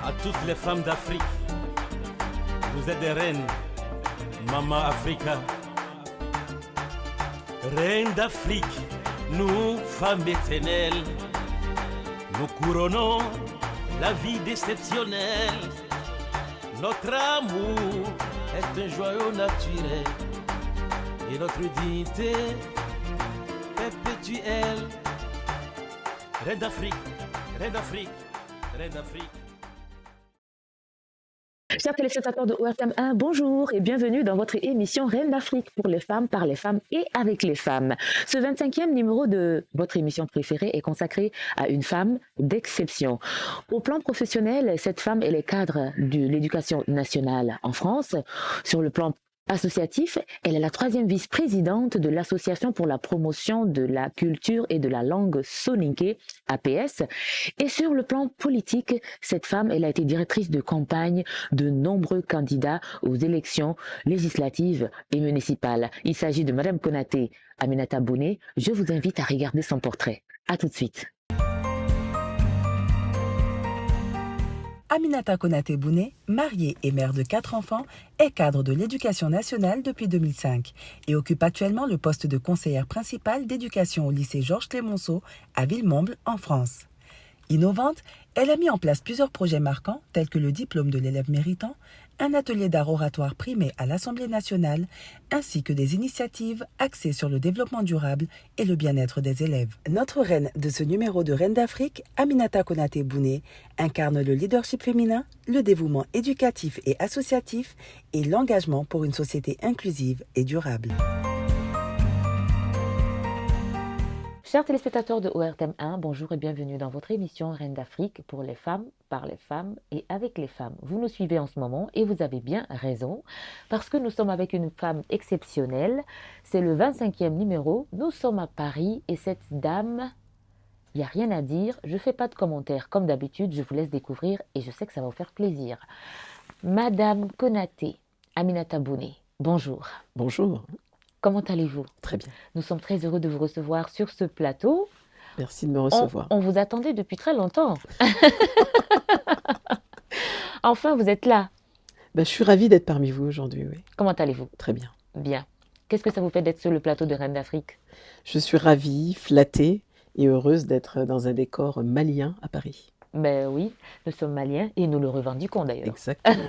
À toutes les femmes d'Afrique, vous êtes des reines, Maman Africa. Reines d'Afrique, nous, femmes éternelles, nous couronnons la vie déceptionnelle. Notre amour est un joyau naturel et notre dignité perpétuelle. Reine d'Afrique, reine d'Afrique, reine d'Afrique. Chers téléspectateurs de ORTM 1, bonjour et bienvenue dans votre émission Reine d'Afrique pour les femmes, par les femmes et avec les femmes. Ce 25e numéro de votre émission préférée est consacré à une femme d'exception. Au plan professionnel, cette femme est le cadre de l'éducation nationale en France. Sur le plan associatif, elle est la 3e vice-présidente de l'Association pour la promotion de la culture et de la langue soninké, APS. Et sur le plan politique, cette femme, elle a été directrice de campagne de nombreux candidats aux élections législatives et municipales. Il s'agit de Madame Konaté Aminata Bouné. Je vous invite à regarder son portrait. À tout de suite. Aminata Konaté Bouné, mariée et mère de 4 enfants, est cadre de l'éducation nationale depuis 2005 et occupe actuellement le poste de conseillère principale d'éducation au lycée Georges Clemenceau à Villemomble en France. Innovante, elle a mis en place plusieurs projets marquants tels que le diplôme de l'élève méritant, un atelier d'art oratoire primé à l'Assemblée nationale, ainsi que des initiatives axées sur le développement durable et le bien-être des élèves. Notre reine de ce numéro de Reine d'Afrique, Aminata Konaté Bouné, incarne le leadership féminin, le dévouement éducatif et associatif et l'engagement pour une société inclusive et durable. Chers téléspectateurs de ORTM 1, bonjour et bienvenue dans votre émission Reine d'Afrique pour les femmes, par les femmes et avec les femmes. Vous nous suivez en ce moment et vous avez bien raison parce que nous sommes avec une femme exceptionnelle. C'est le 25e numéro, nous sommes à Paris et cette dame, il n'y a rien à dire, je ne fais pas de commentaires comme d'habitude, je vous laisse découvrir et je sais que ça va vous faire plaisir. Madame Konaté Aminata Bouné, bonjour. Bonjour. Comment allez-vous? Très bien. Nous sommes très heureux de vous recevoir sur ce plateau. Merci de me recevoir. On vous attendait depuis très longtemps. Enfin, vous êtes là. Je suis ravie d'être parmi vous aujourd'hui. Oui. Comment allez-vous? Très bien. Bien. Qu'est-ce que ça vous fait d'être sur le plateau de Reine d'Afrique? Je suis ravie, flattée et heureuse d'être dans un décor malien à Paris. Ben oui, nous sommes maliens et nous le revendiquons d'ailleurs. Exactement.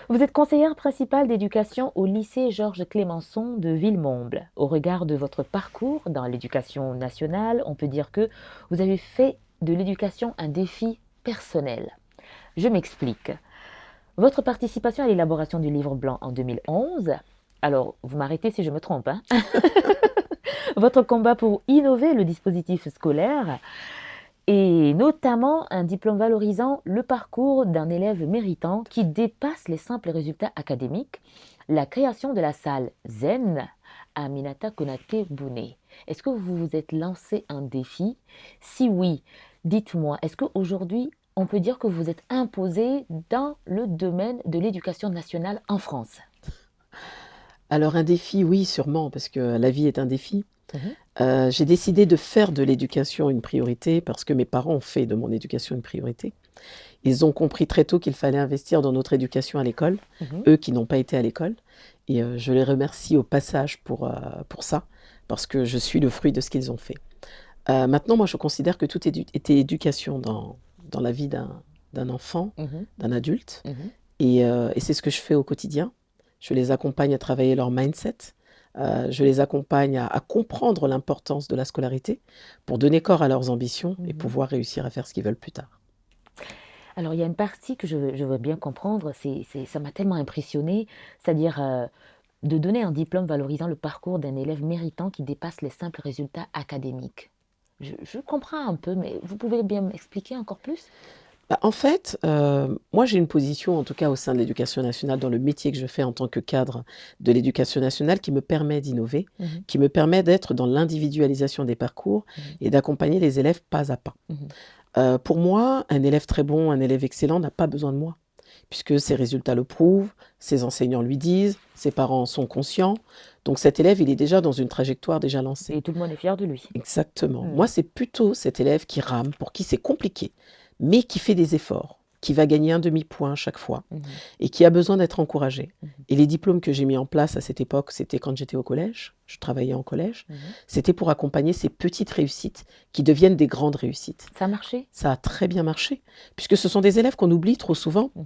Vous êtes conseillère principale d'éducation au lycée Georges Clemenceau de Villemomble. Au regard de votre parcours dans l'éducation nationale, on peut dire que vous avez fait de l'éducation un défi personnel. Je m'explique. Votre participation à l'élaboration du livre blanc en 2011, alors vous m'arrêtez si je me trompe, hein. Votre combat pour innover le dispositif scolaire, et notamment un diplôme valorisant le parcours d'un élève méritant qui dépasse les simples résultats académiques, la création de la salle Zen Aminata Konaté Bouné. Est-ce que vous vous êtes lancé un défi? Si oui, dites-moi, est-ce qu'aujourd'hui, on peut dire que vous êtes imposé dans le domaine de l'éducation nationale en France? Alors un défi, oui, sûrement, parce que la vie est un défi. J'ai décidé de faire de l'éducation une priorité parce que mes parents ont fait de mon éducation une priorité. Ils ont compris très tôt qu'il fallait investir dans notre éducation à l'école, eux qui n'ont pas été à l'école. Et je les remercie au passage pour ça, parce que je suis le fruit de ce qu'ils ont fait. Maintenant, moi, je considère que tout était éducation dans la vie d'un enfant, d'un adulte. Et c'est ce que je fais au quotidien. Je les accompagne à travailler leur mindset. Je les accompagne à comprendre l'importance de la scolarité pour donner corps à leurs ambitions et pouvoir réussir à faire ce qu'ils veulent plus tard. Alors, il y a une partie que je veux bien comprendre, ça m'a tellement impressionnée, c'est-à-dire de donner un diplôme valorisant le parcours d'un élève méritant qui dépasse les simples résultats académiques. Je comprends un peu, mais vous pouvez bien m'expliquer encore plus? En fait, moi j'ai une position, en tout cas au sein de l'éducation nationale, dans le métier que je fais en tant que cadre de l'éducation nationale, qui me permet d'innover, qui me permet d'être dans l'individualisation des parcours et d'accompagner les élèves pas à pas. Pour moi, un élève très bon, un élève excellent n'a pas besoin de moi, puisque ses résultats le prouvent, ses enseignants lui disent, ses parents sont conscients. Donc cet élève, il est déjà dans une trajectoire déjà lancée. Et tout le monde est fier de lui. Exactement. Mm. Moi, c'est plutôt cet élève qui rame, pour qui c'est compliqué, mais qui fait des efforts, qui va gagner un demi-point chaque fois Mhm. et qui a besoin d'être encouragé. Mhm. Et les diplômes que j'ai mis en place à cette époque, c'était quand j'étais au collège, je travaillais en collège, Mhm. c'était pour accompagner ces petites réussites qui deviennent des grandes réussites. Ça a marché? Ça a très bien marché, puisque ce sont des élèves qu'on oublie trop souvent. Mhm.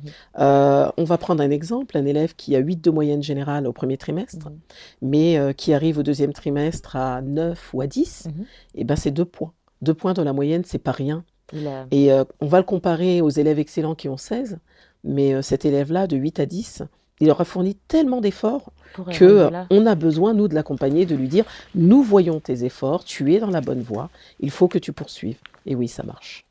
On va prendre un exemple, un élève qui a 8 de moyenne générale au premier trimestre, Mhm. mais qui arrive au deuxième trimestre à 9 ou à 10, Mhm. et ben c'est 2 points. 2 points dans la moyenne, c'est pas rien. Il a... Et on va le comparer aux élèves excellents qui ont 16, mais cet élève-là, de 8 à 10, il aura fourni tellement d'efforts pour arriver là. qu'on a besoin, nous, de l'accompagner, de lui dire, nous voyons tes efforts, tu es dans la bonne voie, il faut que tu poursuives. Et oui, ça marche,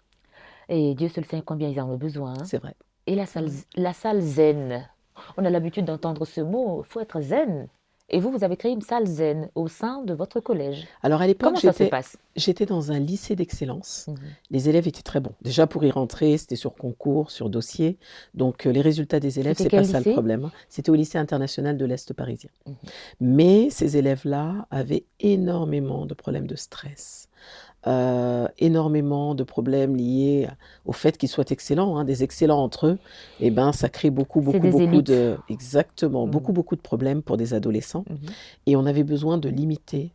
Et Dieu seul sait combien ils en ont besoin. Hein. c'est vrai. Et la salle zen. On a l'habitude d'entendre ce mot, il faut être zen. Et vous avez créé une salle zen au sein de votre collège. Alors à l'époque, Comment ça se passe? j'étais dans un lycée d'excellence. Mhm. Les élèves étaient très bons. Déjà pour y rentrer, c'était sur concours, sur dossier. Donc les résultats des élèves, C'était c'est pas quel ça le lycée? problème. C'était au lycée international de l'Est parisien. Mhm. Mais ces élèves-là avaient énormément de problèmes de stress. Énormément de problèmes liés au fait qu'ils soient excellents, hein, des excellents entre eux, et ben ça crée beaucoup C'est des élites. exactement, Mhm. beaucoup de problèmes pour des adolescents. Mhm. Et on avait besoin de limiter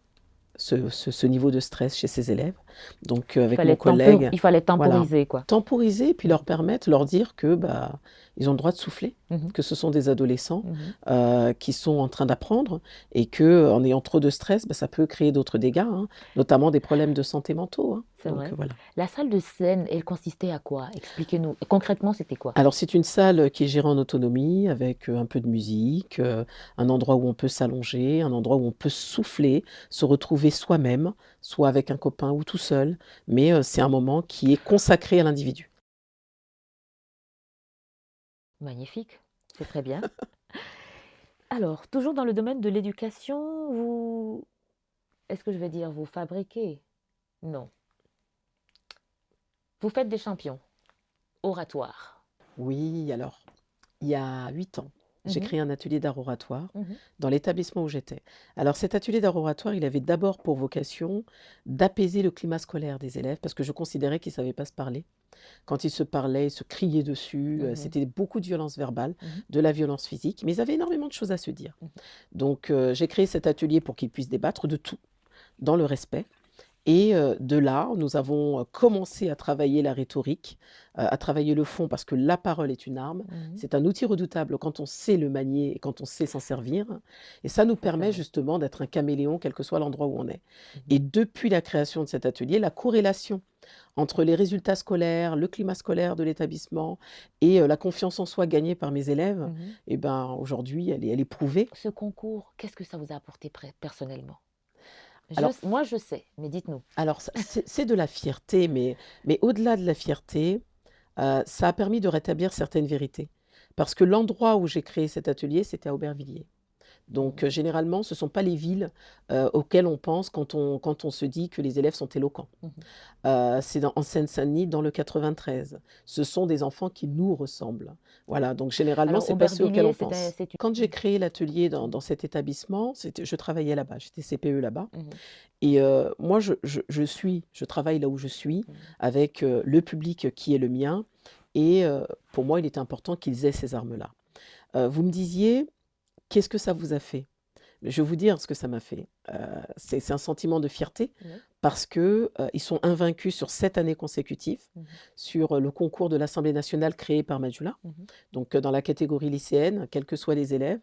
ce niveau de stress chez ces élèves. Donc Il avec fallait mon collègue, il fallait voilà, temporiser, quoi. temporiser, puis leur permettre, leur dire que ils ont le droit de souffler, Mhm. que ce sont des adolescents Mhm. qui sont en train d'apprendre et que en ayant trop de stress, ça peut créer d'autres dégâts, hein, notamment des problèmes de santé mentaux. Hein. C'est Donc vrai. voilà. La salle de scène, elle consistait à quoi? Expliquez-nous. Et concrètement, c'était quoi? Alors c'est une salle qui est gérée en autonomie avec un peu de musique, un endroit où on peut s'allonger, un endroit où on peut souffler, se retrouver soi-même, soit avec un copain ou tout seul, mais c'est un moment qui est consacré à l'individu. Magnifique. C'est très bien. Alors, toujours dans le domaine de l'éducation, est-ce que je vais dire vous fabriquez? Non. Vous faites des champions oratoires. Oui, alors, il y a 8 ans, j'ai Mhm. créé un atelier d'art oratoire Mhm. dans l'établissement où j'étais. Alors cet atelier d'art oratoire, il avait d'abord pour vocation d'apaiser le climat scolaire des élèves parce que je considérais qu'ils ne savaient pas se parler. Quand ils se parlaient, ils se criaient dessus, Mhm. c'était beaucoup de violence verbale, Mhm. de la violence physique, mais ils avaient énormément de choses à se dire. Mhm. Donc j'ai créé cet atelier pour qu'ils puissent débattre de tout, dans le respect. Et de là, nous avons commencé à travailler la rhétorique, à travailler le fond, parce que la parole est une arme. Mhm. C'est un outil redoutable quand on sait le manier et quand on sait s'en servir. Et ça nous C'est permet vrai. justement d'être un caméléon, quel que soit l'endroit où on est. Mhm. Et depuis la création de cet atelier, la corrélation entre les résultats scolaires, le climat scolaire de l'établissement et la confiance en soi gagnée par mes élèves, Mhm. eh ben, aujourd'hui, elle est prouvée. Ce concours, qu'est-ce que ça vous a apporté personnellement? Alors, Moi, je sais, mais dites-nous. Alors, c'est de la fierté, mais au-delà de la fierté, ça a permis de rétablir certaines vérités. Parce que l'endroit où j'ai créé cet atelier, c'était à Aubervilliers. Donc, Mhm. généralement, ce ne sont pas les villes auxquelles on pense quand on se dit que les élèves sont éloquents. Mhm. C'est en Seine-Saint-Denis, dans le 93. Ce sont des enfants qui nous ressemblent. Voilà, donc généralement, Alors, c'est pas ceux auxquels on Aubervilliers, pense. c'est Quand j'ai une... créé l'atelier dans, Mhm. dans cet établissement, je travaillais là-bas, j'étais CPE là-bas. Mhm. Et moi, je travaille là où je suis, Mhm. avec le public qui est le mien. Et pour moi, il est important qu'ils aient ces armes-là. Vous me disiez, qu'est-ce que ça vous a fait? Je vais vous dire ce que ça m'a fait. C'est un sentiment de fierté Oui. parce que ils sont invaincus sur 7 années consécutives Mhm. sur le concours de l'Assemblée nationale créé par Majula. Mhm. Donc dans la catégorie lycéenne, quels que soient les élèves,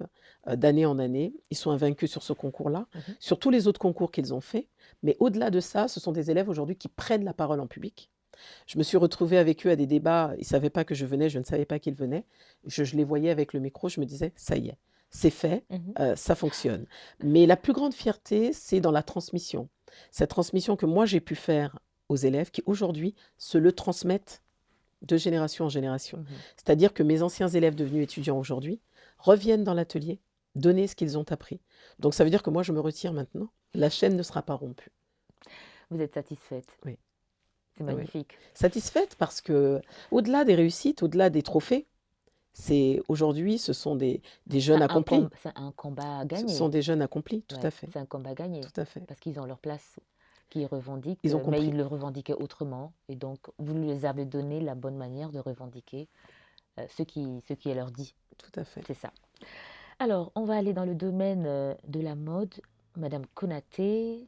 d'année en année, ils sont invaincus sur ce concours-là, Mhm. sur tous les autres concours qu'ils ont faits. Mais au-delà de ça, ce sont des élèves aujourd'hui qui prennent la parole en public. Je me suis retrouvée avec eux à des débats, ils ne savaient pas que je venais, je ne savais pas qu'ils venaient. Je les voyais avec le micro, je me disais, ça y est, c'est fait, Mhm. ça fonctionne. Mais la plus grande fierté, c'est dans la transmission. Cette transmission que moi j'ai pu faire aux élèves qui aujourd'hui se le transmettent de génération en génération. Mhm. C'est-à-dire que mes anciens élèves devenus étudiants aujourd'hui reviennent dans l'atelier, donner ce qu'ils ont appris. Donc ça veut dire que moi je me retire maintenant, la chaîne ne sera pas rompue. Vous êtes satisfaite? Oui. C'est Oui. magnifique. Satisfaite parce que, au-delà des réussites, au-delà des trophées, Aujourd'hui, ce sont des jeunes accomplis. C'est un combat à Ce gagner. sont des jeunes accomplis, tout Ouais, à fait, c'est un combat à gagner tout à fait. parce qu'ils ont leur place qu'ils revendiquent, Ils ont mais compris, ils le revendiquaient autrement. Et donc, vous les avez donné la bonne manière de revendiquer ce qui est leur dit. tout à fait. C'est ça. Alors, on va aller dans le domaine de la mode. Madame Konaté,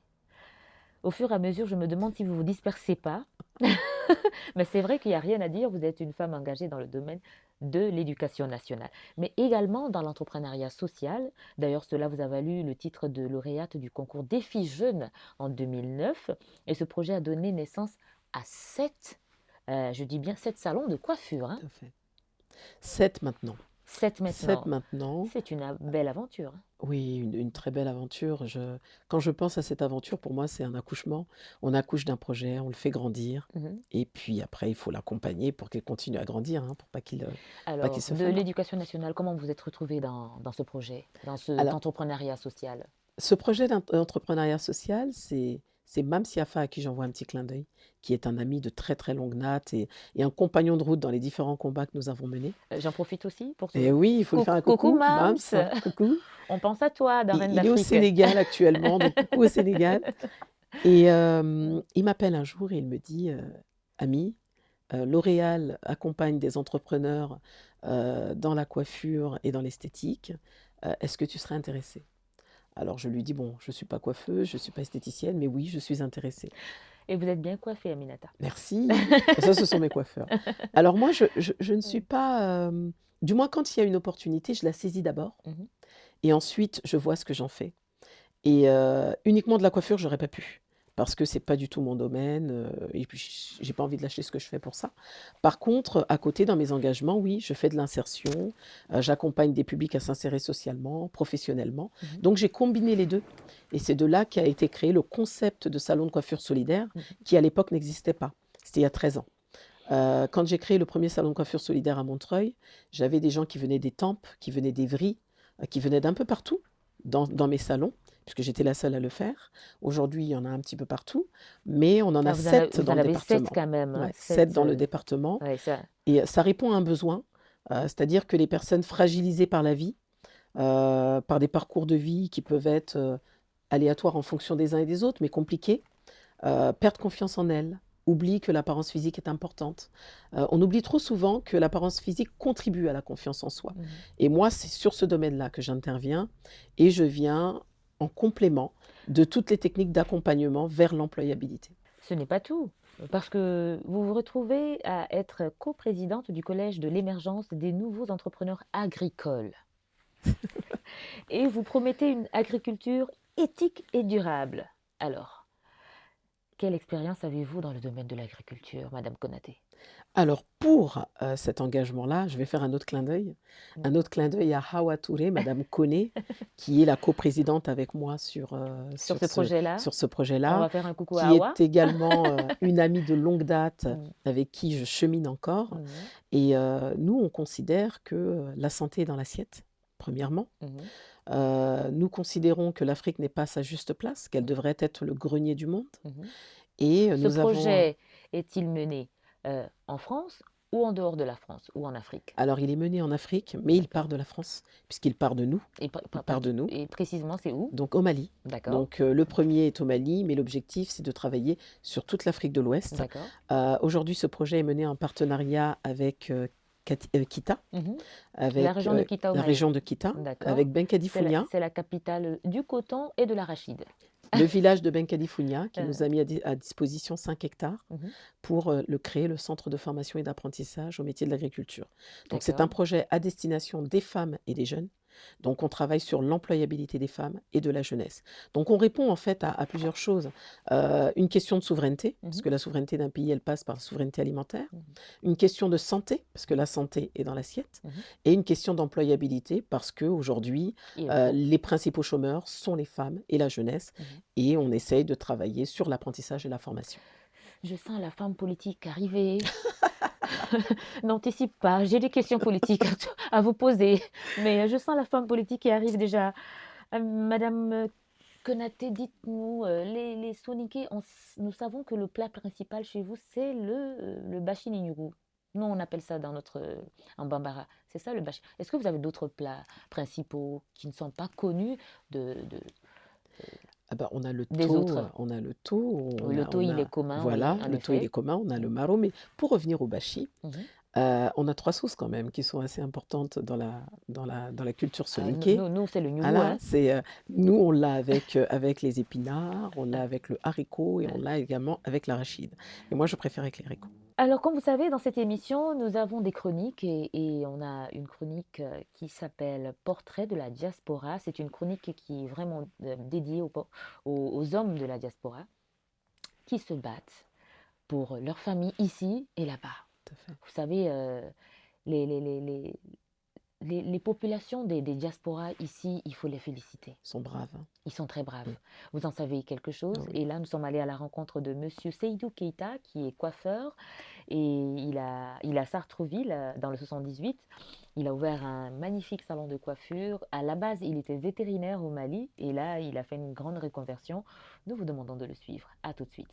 au fur et à mesure, je me demande si vous vous dispersez pas. Mais c'est vrai qu'il n'y a rien à dire. Vous êtes une femme engagée dans le domaine de l'éducation nationale, mais également dans l'entrepreneuriat social. D'ailleurs, cela vous a valu le titre de lauréate du concours Défi Jeunes en 2009. Et ce projet a donné naissance à 7 salons de coiffure. Hein. Tout à fait. 7 maintenant. 7 7 maintenant. maintenant. C'est une belle aventure. Hein. Oui, une très belle aventure. Quand je pense à cette aventure, pour moi, c'est un accouchement. On accouche d'un projet, on le fait grandir, Mhm. et puis après, il faut l'accompagner pour qu'il continue à grandir, hein, pour pas qu'il Alors, se de fane. l'éducation nationale, comment vous êtes retrouvée dans ce projet, dans cet Alors, entrepreneuriat social? ce projet d'entrepreneuriat social, c'est Mam Siafa à qui j'envoie un petit clin d'œil, qui est un ami de très très longue date et un compagnon de route dans les différents combats que nous avons menés. J'en profite aussi pour Et oui, il faut lui faire un Coucou coucou, Mams, Mams, coucou. on pense à toi dans Reine Il est au d'Afrique. Sénégal actuellement, donc coucou au Sénégal. Et il m'appelle un jour et il me dit, Ami, L'Oréal accompagne des entrepreneurs dans la coiffure et dans l'esthétique. Est-ce que tu serais intéressée? Alors je lui dis, bon, je ne suis pas coiffeuse, je ne suis pas esthéticienne, mais oui, je suis intéressée. Et vous êtes bien coiffée, Aminata. Merci. Ça, ce sont mes coiffeurs. Alors moi, je ne suis pas... du moins, quand il y a une opportunité, je la saisis d'abord. Mhm. Et ensuite, je vois ce que j'en fais. Et uniquement de la coiffure, j'aurais pas pu. Parce que c'est pas du tout mon domaine. Et puis, j'ai pas envie de lâcher ce que je fais pour ça. Par contre, à côté, dans mes engagements, oui, je fais de l'insertion. J'accompagne des publics à s'insérer socialement, professionnellement. Mhm. Donc, j'ai combiné les deux. Et c'est de là qu'a été créé le concept de salon de coiffure solidaire, Mhm. qui à l'époque n'existait pas. C'était il y a 13 ans. Quand j'ai créé le premier salon de coiffure solidaire à Montreuil, j'avais des gens qui venaient des Tempes, qui venaient d'Évry, qui venaient d'un peu partout dans mes salons, puisque j'étais la seule à le faire. Aujourd'hui, il y en a un petit peu partout, mais on en a Ah, vous 7 dans en le avez 7 département. quand même. Hein, Ouais, 7 dans le 7, département. ouais, ça. Et ça répond à un besoin, c'est-à-dire que les personnes fragilisées par la vie, par des parcours de vie qui peuvent être aléatoires en fonction des uns et des autres, mais compliqués, perdent confiance en elles, oublient que l'apparence physique est importante. On oublie trop souvent que l'apparence physique contribue à la confiance en soi. Mhm. Et moi, c'est sur ce domaine-là que j'interviens et je viens en complément de toutes les techniques d'accompagnement vers l'employabilité. Ce n'est pas tout, parce que vous vous retrouvez à être coprésidente du Collège de l'émergence des nouveaux entrepreneurs agricoles. Et vous promettez une agriculture éthique et durable. Alors, quelle expérience avez-vous dans le domaine de l'agriculture, Madame Konaté? Alors pour cet engagement-là, je vais faire un autre clin d'œil. Un autre clin d'œil à Hawa Touré, Madame Koné, qui est la coprésidente avec moi sur Sur ce projet-là, sur ce on projet-là, va faire un coucou à qui Hawa. est également une amie de longue date Mm. avec qui je chemine encore. Mhm. Et nous, on considère que la santé est dans l'assiette, premièrement. Mhm. Nous considérons que l'Afrique n'est pas à sa juste place, qu'elle devrait être le grenier du monde. Mhm. Et Ce nous avons... projet est-il mené en France ou en dehors de la France ou en Afrique? Alors, il est mené en Afrique, mais il part de la France, puisqu'il part de nous. Et, Il part de nous. et précisément, c'est où? Donc au Mali. D'accord, Donc le premier est au Mali, mais l'objectif c'est de travailler sur toute l'Afrique de l'Ouest. d'accord. Aujourd'hui, ce projet est mené en partenariat avec Kita, Mhm. avec La région de Kita au la Mali. région de Kita, D'accord. avec Benkadi C'est la, Founia, c'est la capitale du coton et de l'arachide. le village de Benkadi Founia, qui Euh. nous a mis à disposition 5 hectares Mhm. pour créer le centre de formation et d'apprentissage au métier de l'agriculture. Donc c'est un D'accord. projet à destination des femmes et des jeunes. Donc on travaille sur l'employabilité des femmes et de la jeunesse. Donc on répond en fait à plusieurs choses. Une question de souveraineté, parce Mhm. que la souveraineté d'un pays, elle passe par la souveraineté alimentaire. Mhm. Une question de santé, parce que la santé est dans l'assiette. Mhm. Et une question d'employabilité, parce qu'aujourd'hui, Il faut. les principaux chômeurs sont les femmes et la jeunesse. Mhm. Et on essaye de travailler sur l'apprentissage et la formation. Je sens la femme politique arriver. N'anticipe pas, j'ai des questions politiques à vous poser, mais je sens la femme politique qui arrive déjà. Madame Konaté, dites-nous, les Soninké, nous savons que le plat principal chez vous, c'est le bachinigourou. Nous, on appelle ça en Bambara. C'est ça le bâchi. Est-ce que vous avez d'autres plats principaux qui ne sont pas connus Ah bah, on a le des taux, autres? on a le taux, Oui, le taux, il est commun, oui, voilà, en le taux il est effet. commun, on a le maro, mais pour revenir au bâchi, Mhm. on a 3 sauces quand même qui sont assez importantes dans la culture Ah, soninké. nous, c'est le nyougou, Voilà, hein. c'est, nous on l'a avec les épinards, on l'a avec le haricot et on l'a également avec l'arachide. Et moi je préfère avec les haricots. Alors, comme vous savez, dans cette émission, nous avons des chroniques et on a une chronique qui s'appelle Portrait de la diaspora. C'est une chronique qui est vraiment dédiée aux hommes de la diaspora qui se battent pour leur famille ici et là-bas. Tout à fait. Vous savez, les, les, les, les, les populations des diasporas ici, il faut les féliciter. Ils sont braves, hein. Ils sont très braves. Oui. Vous en savez quelque chose. Oui. Et là, nous sommes allés à la rencontre de Monsieur Seydou Keita, qui est coiffeur. Et il a Sartreville, dans le 78. Il a ouvert un magnifique salon de coiffure. À la base, il était vétérinaire au Mali. Et là, il a fait une grande reconversion. Nous vous demandons de le suivre. À tout de suite.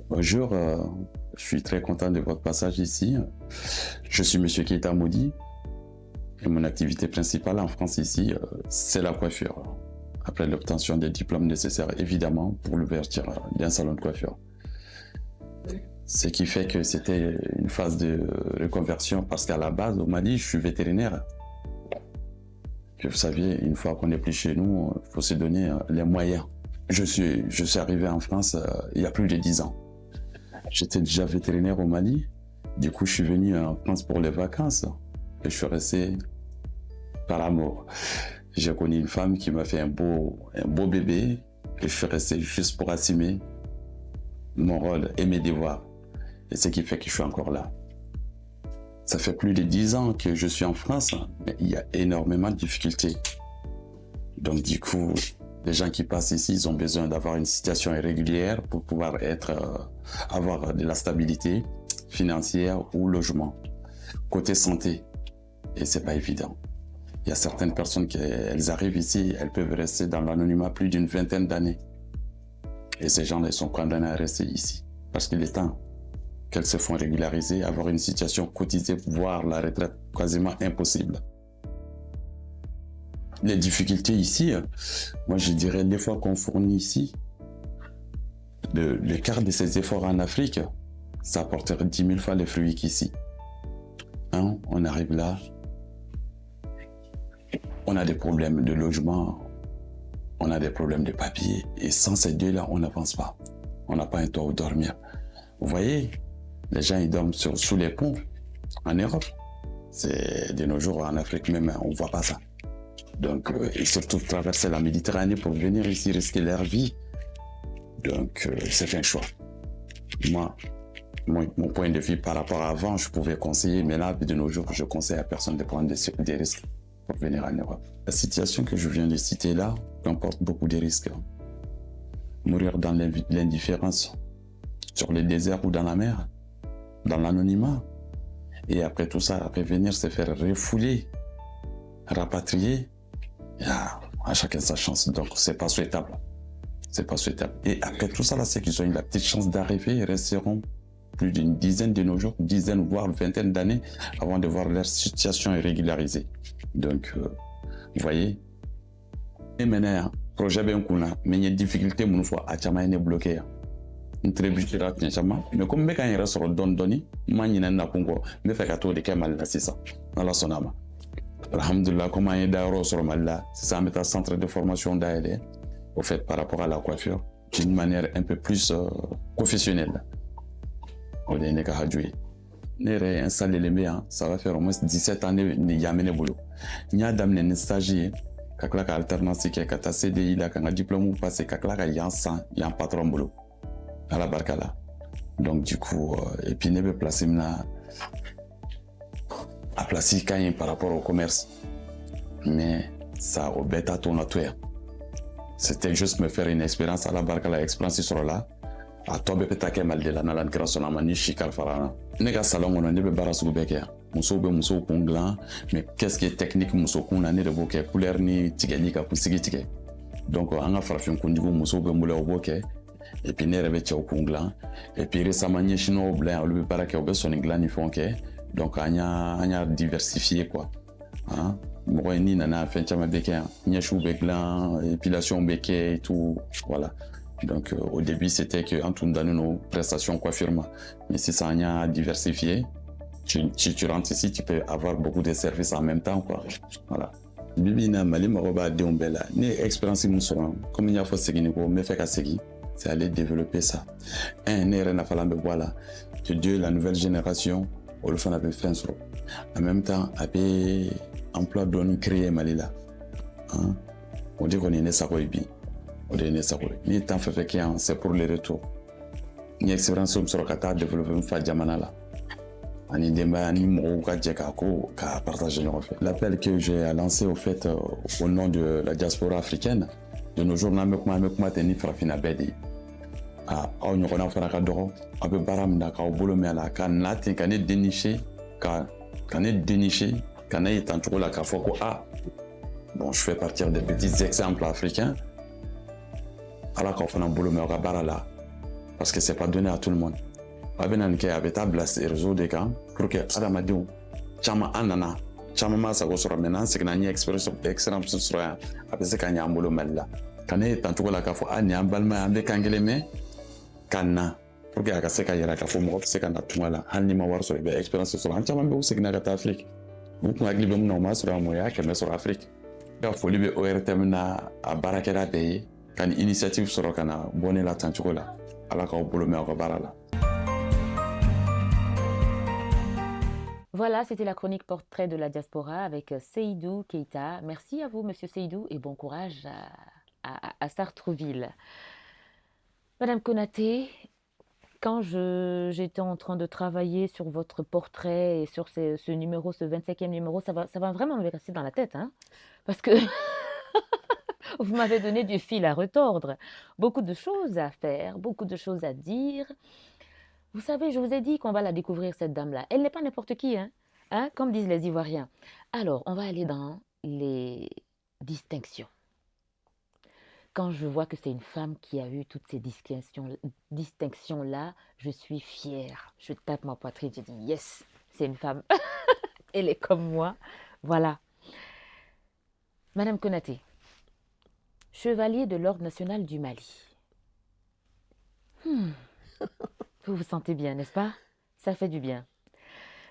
Bonjour, je suis très content de votre passage ici. Je suis Monsieur Keita Moudi et mon activité principale en France ici, c'est la coiffure. Après l'obtention des diplômes nécessaires, évidemment, pour l'ouverture d'un salon de coiffure. Ce qui fait que c'était une phase de reconversion parce qu'à la base, au Mali, je suis vétérinaire. Que vous saviez, une fois qu'on n'est plus chez nous, il faut se donner les moyens. Je suis arrivé en France il y a plus de 10 ans. J'étais déjà vétérinaire au Mali. Du coup, je suis venu en France pour les vacances. Et je suis resté par amour. J'ai connu une femme qui m'a fait un beau bébé. Et je suis resté juste pour assumer mon rôle et mes devoirs. Et ce qui fait que je suis encore là. Ça fait plus de 10 ans que je suis en France, mais il y a énormément de difficultés. Donc du coup, les gens qui passent ici, ils ont besoin d'avoir une situation régulière pour pouvoir avoir de la stabilité financière ou logement. Côté santé, et c'est pas évident. Il y a certaines personnes qui elles arrivent ici, elles peuvent rester dans l'anonymat plus d'une vingtaine d'années. Et ces gens-là sont condamnés à rester ici. Parce qu'il est temps qu'elles se font régulariser, avoir une situation cotisée, voire la retraite quasiment impossible. Les difficultés ici, moi je dirais l'effort qu'on fournit ici, le quart de ces efforts en Afrique, ça apporterait 10 000 fois les fruits qu'ici. Hein, on arrive là, on a des problèmes de logement, on a des problèmes de papier, et sans ces deux-là, on n'avance pas. On n'a pas un toit où dormir. Vous voyez, les gens ils dorment sous les ponts en Europe. C'est de nos jours en Afrique même, on ne voit pas ça. Donc, et surtout traverser la Méditerranée pour venir ici risquer leur vie. Donc, c'est un choix. Moi, mon point de vue par rapport à avant, je pouvais conseiller, mais là, de nos jours, je conseille à personne de prendre des risques pour venir en Europe. La situation que je viens de citer là comporte beaucoup de risques. Mourir dans l'indifférence, sur le désert ou dans la mer, dans l'anonymat. Et après tout ça, après venir se faire refouler, rapatrier, à chacun sa chance. Donc, c'est pas souhaitable. C'est pas souhaitable. Et après tout ça, là, c'est qu'ils ont eu la petite chance d'arriver et resteront plus d'une dizaine de nos jours, dizaine voire vingtaine d'années avant de voir leur situation régularisée. Donc, vous voyez. Et maintenant, projet bien qu'on a, mais il y a des difficultés, mon foi, à Tchamaïne est bloqué. Une très butera, mais comme mes cahiers sur le don doni, manina n'a pas encore, mais fait qu'à tout les camal là, c'est ça. Dans la sonama. Alhamdulillah, comment il y a d'ailleurs sur Mallah, c'est ça, un centre de formation d'ALE, au fait, par rapport à la coiffure, d'une manière un peu plus professionnelle. On est qu'à jouer. Nere installé les meilleurs, ça va faire au moins 17 années, il y a mené boulot. Il y a d'amener un stagiaire, kakla ka alternance qui est à CDI, là, quand un diplôme passé, kakla ka yan 100, il y a un patron boulot. À la barca là. Donc, du coup, et puis, ne peut placer maintenant à placer quand par rapport au commerce. Mais ça, au bêta tournatoire. C'était juste me faire une expérience à la barque, la expérience sur là. A tɔ bɛɛ bɛ taa kɛ Mali de la n'Ala kɛra sɔnna a ma ni si kalifara n na. Ne ka salon kɔnɔ ne bɛ baara sugu bɛɛ kɛ yan. Musow bɛ musow kun dilan, mais qu'est-ce qui est technique muso kun na ne de b'o kɛ couleur ni tigɛli ka kunsigi tigɛ. Donc an ka farafin kuntigiw musow bɛ n bolo o b'o kɛ. Et puis ne yɛrɛ bɛ cɛw kun dilan. Et puis récemment n ye chinois bila yan olu bɛ baara kɛ u bɛ sɔnni dilan ni fɛnw kɛ. Donc an y'a diversifié quoi. Hein? Mɔgɔ n'i nana fɛn caman bɛ kɛ yan. Ɲɛsiw bɛ dilan, épilation bɛ kɛ et tout, voilà. Donc au début c'était que en tout donnant nos prestations coiffure, mais si ça a diversifié, tu rentres ici, tu peux avoir beaucoup de services en même temps quoi. Voilà. Bibi na Mali maroba de ombela. Ni expérience muso comme il y a faut seguir ko me fait ka seguir, c'est aller développer ça. Ne rena fala be voilà. Que Dieu la nouvelle génération au le fana be faire sur. En même temps après emploi don créer Mali là. Hein? On dit qu'on est né ça ko ibi. Ni temps fait c'est pour les retours. Ni expérience sur kata développer fa jamana la. Ani demba ni mo ka jeka ko ka partager nos faits. L'appel que j'ai lancé au fait au nom de la diaspora africaine de nos jours na me kuma teni farafina bedi. On ɲɔgɔnna fana ka dɔgɔ a bɛ baara min na k'aw bolo mɛn a la ka na ten ka ne dénicher ka ne dénicher ka ne ye tan cogo la k'a fɔ ko bon je fais partir des petits exemples africains. Alors qu'on fait un boulot mais on va là parce que c'est pas donné à tout le monde. On va bien qu'il avait table les réseaux des camps pour que Adamadou chama anana chama masa go sura maintenant c'est que n'a ni expérience excellence sur après c'est quand y a un boulot mal là quand est tant que la kafo ani ambalma ande kangele me kana pour que akase ka yara kafo mo c'est quand tout là hani ma war sur expérience sur an chama be c'est que na ta Afrique donc on a glibé mon ma sur moya que mais sur Afrique il faut libérer ORTM na a barakera pays. Quand initiative sera kana bonne la tantuko la ala ka bolo me ka bara la. Voilà, c'était la chronique portrait de la diaspora avec Seydou Keita. Merci à vous, Monsieur Seydou, et bon courage à Sartrouville. Madame Konaté, quand j'étais en train de travailler sur votre portrait et sur ce numéro, ce 25e numéro, ça va vraiment me rester dans la tête, hein, parce que vous m'avez donné du fil à retordre. Beaucoup de choses à faire, beaucoup de choses à dire. Vous savez, je vous ai dit qu'on va la découvrir, cette dame-là. Elle n'est pas n'importe qui, hein, comme disent les Ivoiriens. Alors, on va aller dans les distinctions. Quand je vois que c'est une femme qui a eu toutes ces distinctions-là, je suis fière. Je tape ma poitrine, je dis « Yes, c'est une femme. Elle est comme moi. » Voilà. Madame Konaté, chevalier de l'Ordre national du Mali. Vous vous sentez bien, n'est-ce pas? Ça fait du bien.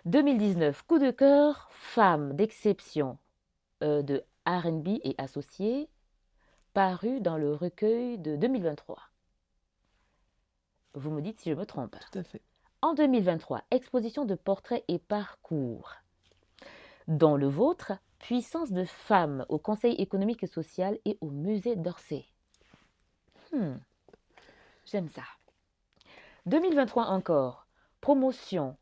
2019, coup de cœur, femme d'exception de R&B et associés, paru dans le recueil de 2023. Vous me dites si je me trompe. Tout à fait. En 2023, exposition de portraits et parcours. Dans le vôtre, puissance de femme au Conseil économique et social et au musée d'Orsay. J'aime ça. 2023 encore, promotion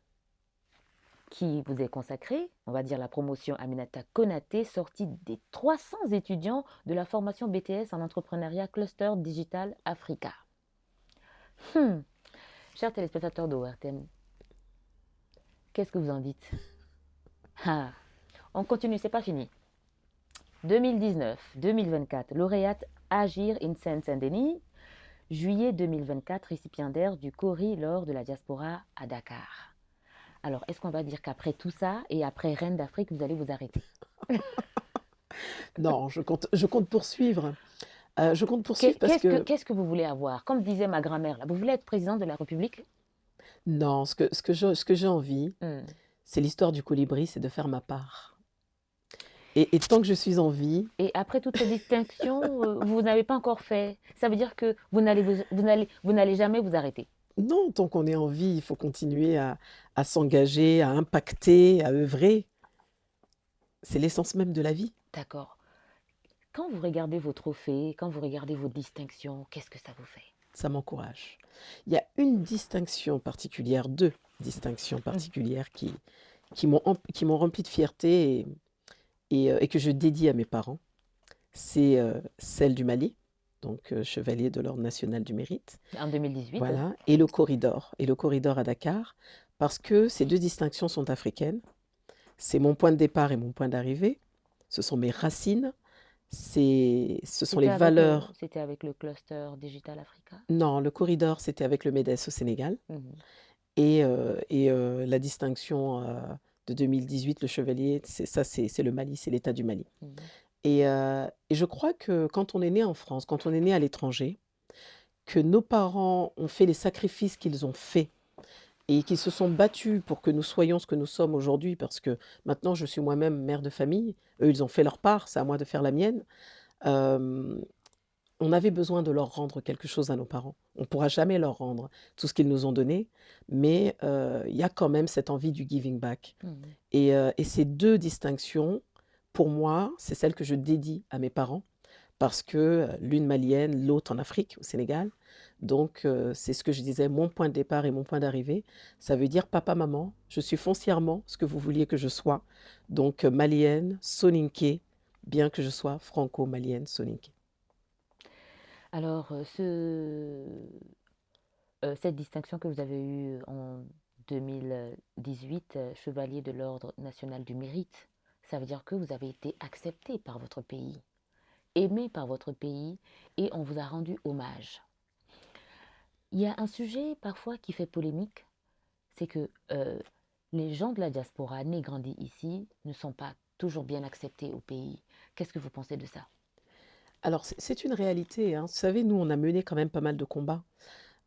qui vous est consacrée, on va dire la promotion Aminata Konaté, sortie des 300 étudiants de la formation BTS en entrepreneuriat Cluster Digital Africa. Chers téléspectateurs d'ORTM, qu'est-ce que vous en dites? On continue, c'est pas fini. 2019-2024, lauréate Agir in Seine-Saint-Denis. Juillet 2024, récipiendaire du Cori lors de la diaspora à Dakar. Alors, est-ce qu'on va dire qu'après tout ça, et après Reine d'Afrique, vous allez vous arrêter? Non, je compte poursuivre. Je compte poursuivre parce que... Qu'est-ce que vous voulez avoir? Comme disait ma grand-mère, là, vous voulez être présidente de la République? Non, ce que j'ai envie, c'est l'histoire du colibri, c'est de faire ma part. Et tant que je suis en vie... Et après toutes ces distinctions, vous n'avez pas encore fait. Ça veut dire que vous n'allez jamais vous arrêter. Non, tant qu'on est en vie, il faut continuer à s'engager, à impacter, à œuvrer. C'est l'essence même de la vie. D'accord. Quand vous regardez vos trophées, quand vous regardez vos distinctions, qu'est-ce que ça vous fait? Ça m'encourage. Il y a une distinction particulière, deux distinctions particulières qui m'ont rempli de fierté et que je dédie à mes parents. C'est celle du Mali, donc chevalier de l'Ordre national du mérite. En 2018. Voilà, et le corridor à Dakar, parce que ces 2 distinctions sont africaines. C'est mon point de départ et mon point d'arrivée. Ce sont mes racines, ce sont les valeurs. C'était avec le cluster Digital Africa. Non, le corridor, c'était avec le MEDES au Sénégal. Mhm. Et la distinction de 2018, le chevalier, c'est le Mali, c'est l'État du Mali. Mhm. Et je crois que quand on est né en France, quand on est né à l'étranger, que nos parents ont fait les sacrifices qu'ils ont faits et qu'ils se sont battus pour que nous soyons ce que nous sommes aujourd'hui, parce que maintenant je suis moi-même mère de famille, eux ils ont fait leur part, c'est à moi de faire la mienne. On avait besoin de leur rendre quelque chose à nos parents. On ne pourra jamais leur rendre tout ce qu'ils nous ont donné, mais il y a quand même cette envie du giving back. Mhm. Et ces 2 distinctions, pour moi, c'est celles que je dédie à mes parents, parce que l'une malienne, l'autre en Afrique, au Sénégal. Donc, c'est ce que je disais, mon point de départ et mon point d'arrivée. Ça veut dire, papa, maman, je suis foncièrement ce que vous vouliez que je sois. Donc, malienne, soninké, bien que je sois franco-malienne, soninké. Alors, cette distinction que vous avez eue en 2018, chevalier de l'Ordre national du mérite, ça veut dire que vous avez été accepté par votre pays, aimé par votre pays, et on vous a rendu hommage. Il y a un sujet parfois qui fait polémique, c'est que les gens de la diaspora nés grandis ici ne sont pas toujours bien acceptés au pays. Qu'est-ce que vous pensez de ça? Alors, c'est une réalité, hein. Vous savez, nous, on a mené quand même pas mal de combats.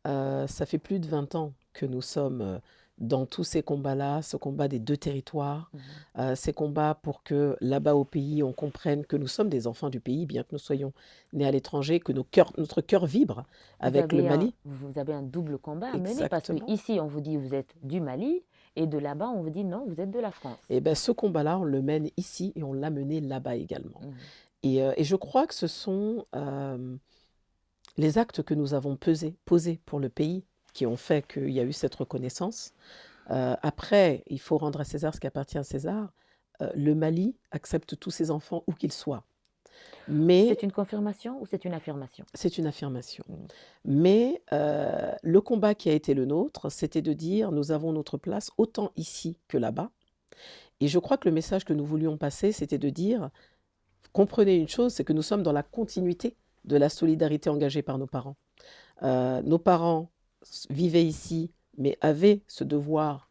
Ça fait plus de 20 ans que nous sommes dans tous ces combats-là, ce combat des 2 territoires, ces combats pour que là-bas au pays, on comprenne que nous sommes des enfants du pays, bien que nous soyons nés à l'étranger, que notre cœur vibre avec le Mali. Vous avez un double combat à mener, parce Exactement. qu'ici, on vous dit vous êtes du Mali, et de là-bas, on vous dit non, vous êtes de la France. Et bien, ce combat-là, on le mène ici et on l'a mené là-bas également. Mhm. Et je crois que ce sont les actes que nous avons posés pour le pays qui ont fait qu'il y a eu cette reconnaissance. Après, il faut rendre à César ce qui appartient à César. Le Mali accepte tous ses enfants où qu'ils soient. Mais C'est une confirmation ou c'est une affirmation? c'est une affirmation. Mhm. Mais le combat qui a été le nôtre, c'était de dire nous avons notre place autant ici que là-bas. Et je crois que le message que nous voulions passer, c'était de dire comprenez une chose, c'est que nous sommes dans la continuité de la solidarité engagée par nos parents. Nos parents vivaient ici, mais avaient ce devoir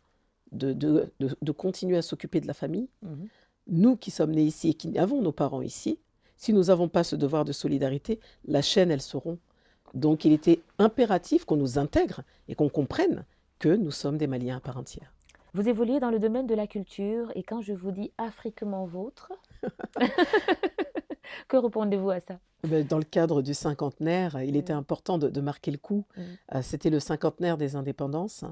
de continuer à s'occuper de la famille. Mhm. Nous qui sommes nés ici et qui avons nos parents ici, si nous n'avons pas ce devoir de solidarité, la chaîne, elle se rompt. Donc il était impératif qu'on nous intègre et qu'on comprenne que nous sommes des Maliens à part entière. Vous évoluez dans le domaine de la culture, et quand je vous dis afriquement vôtre, que répondez-vous à ça? Dans le cadre du cinquantenaire, il était important de marquer le coup. C'était le cinquantenaire des indépendances.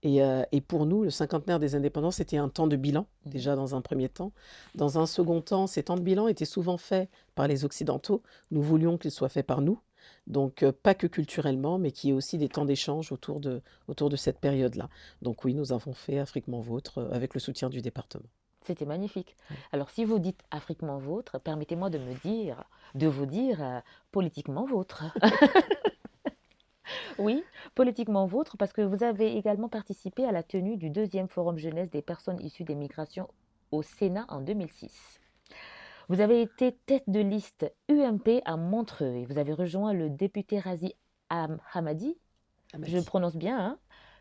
Et pour nous, le cinquantenaire des indépendances, c'était un temps de bilan, déjà dans un premier temps. Dans un second temps, ces temps de bilan étaient souvent faits par les Occidentaux. Nous voulions qu'ils soient faits par nous. Donc, pas que culturellement, mais qu'il y ait aussi des temps d'échange autour de cette période-là. Donc oui, nous avons fait Afriquement Vôtre avec le soutien du département. C'était magnifique. Alors, si vous dites afriquement vôtre, permettez-moi de vous dire politiquement vôtre. Oui, politiquement vôtre, parce que vous avez également participé à la tenue du 2e Forum jeunesse des personnes issues des migrations au Sénat en 2006. Vous avez été tête de liste UMP à Montreux et vous avez rejoint le député Razi Hamadi. Je prononce bien, hein?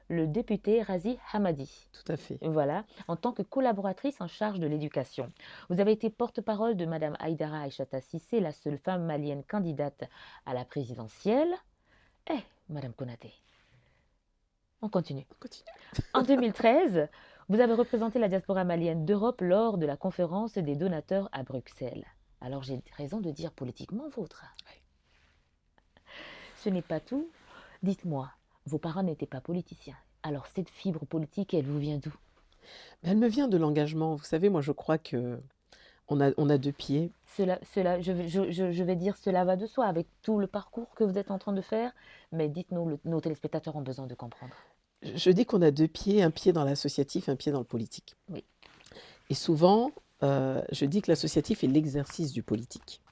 Le député Razi Hamadi. Tout à fait. Voilà, en tant que collaboratrice en charge de l'éducation. Vous avez été porte-parole de Madame Aïdara Aïchata Cissé, la seule femme malienne candidate à la présidentielle. Madame Konaté, on continue. En 2013, vous avez représenté la diaspora malienne d'Europe lors de la conférence des donateurs à Bruxelles. Alors j'ai raison de dire politiquement vôtre. Ce n'est pas tout. Dites-moi, vos parents n'étaient pas politiciens. Alors cette fibre politique, elle vous vient d'où? Elle me vient de l'engagement. Vous savez, moi je crois que on a 2 pieds. Je vais dire cela va de soi avec tout le parcours que vous êtes en train de faire, mais dites-nous, nos téléspectateurs ont besoin de comprendre. Je dis qu'on a 2 pieds, un pied dans l'associatif, un pied dans le politique. Oui. Et souvent, je dis que l'associatif est l'exercice du politique.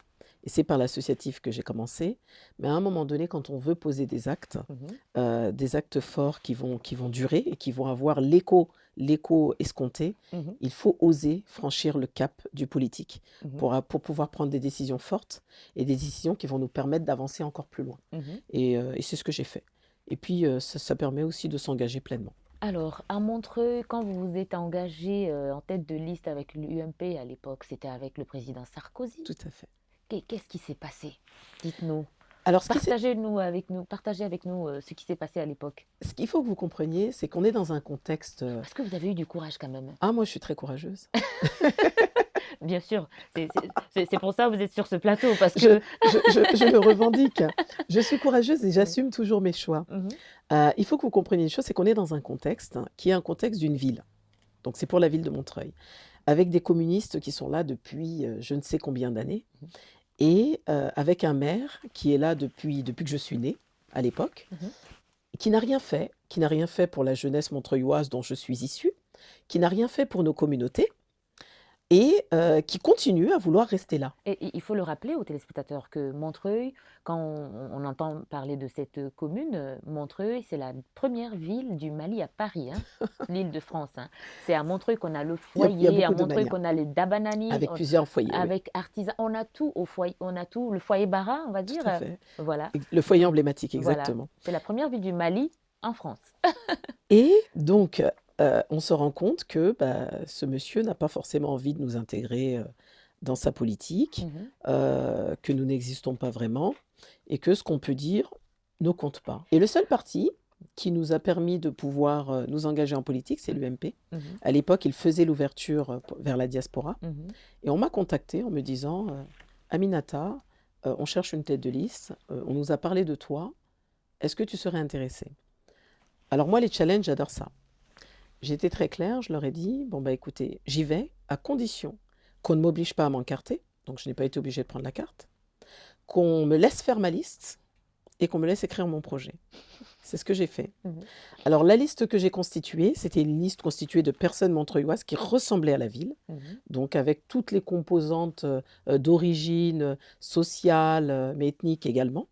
Et c'est par l'associatif que j'ai commencé. Mais à un moment donné, quand on veut poser des actes forts qui vont durer et qui vont avoir l'écho escompté, il faut oser franchir le cap du politique pour pouvoir prendre des décisions fortes et des décisions qui vont nous permettre d'avancer encore plus loin. Et c'est ce que j'ai fait. Et puis, ça permet aussi de s'engager pleinement. Alors, à Montreuil, quand vous vous êtes engagé en tête de liste avec l'UMP à l'époque, c'était avec le président Sarkozy. Tout à fait. Qu'est-ce qui s'est passé? Dites-nous. Alors, Partagez avec nous ce qui s'est passé à l'époque. ce qu'il faut que vous compreniez, c'est qu'on est dans un contexte. Parce que vous avez eu du courage quand même. Ah, moi, je suis très courageuse. Bien sûr, c'est pour ça que vous êtes sur ce plateau, parce que... Je le revendique. Je suis courageuse et j'assume toujours mes choix. Mhm, Il faut que vous compreniez une chose, c'est qu'on est dans un contexte qui est un contexte d'une ville. Donc, c'est pour la ville de Montreuil, avec des communistes qui sont là depuis je ne sais combien d'années, et avec un maire qui est là depuis que je suis née, à l'époque, qui n'a rien fait pour la jeunesse montreuilloise dont je suis issue, qui n'a rien fait pour nos communautés, et qui continue à vouloir rester là. Et il faut le rappeler aux téléspectateurs que Montreuil, quand on entend parler de cette commune, Montreuil, c'est la première ville du Mali à Paris, hein, l'Île-de-France. Hein. C'est à Montreuil qu'on a le Il y a foyer, à beaucoup de Montreuil manières, qu'on a les dabanani, avec plusieurs foyers, oui, avec artisans, on a tout au foyer, on a tout, le foyer Bara, on va tout dire. à fait. Voilà, Le foyer emblématique, voilà. exactement. C'est la première ville du Mali en France. Et donc, on se rend compte que ce monsieur n'a pas forcément envie de nous intégrer dans sa politique, que nous n'existons pas vraiment, et que ce qu'on peut dire ne compte pas. Et le seul parti qui nous a permis de pouvoir nous engager en politique, c'est l'UMP. À l'époque, il faisait l'ouverture vers la diaspora. Et on m'a contacté en me disant Aminata, on cherche une tête de liste, on nous a parlé de toi, est-ce que tu serais intéressée? Alors moi, les challenges, j'adore ça. J'étais très claire, je leur ai dit, bon écoutez, j'y vais à condition qu'on ne m'oblige pas à m'encarter, donc je n'ai pas été obligée de prendre la carte, qu'on me laisse faire ma liste et qu'on me laisse écrire mon projet. C'est ce que j'ai fait. Alors la liste que j'ai constituée, c'était une liste constituée de personnes montreuilloises qui ressemblaient à la ville, donc avec toutes les composantes d'origine sociale, mais ethnique également.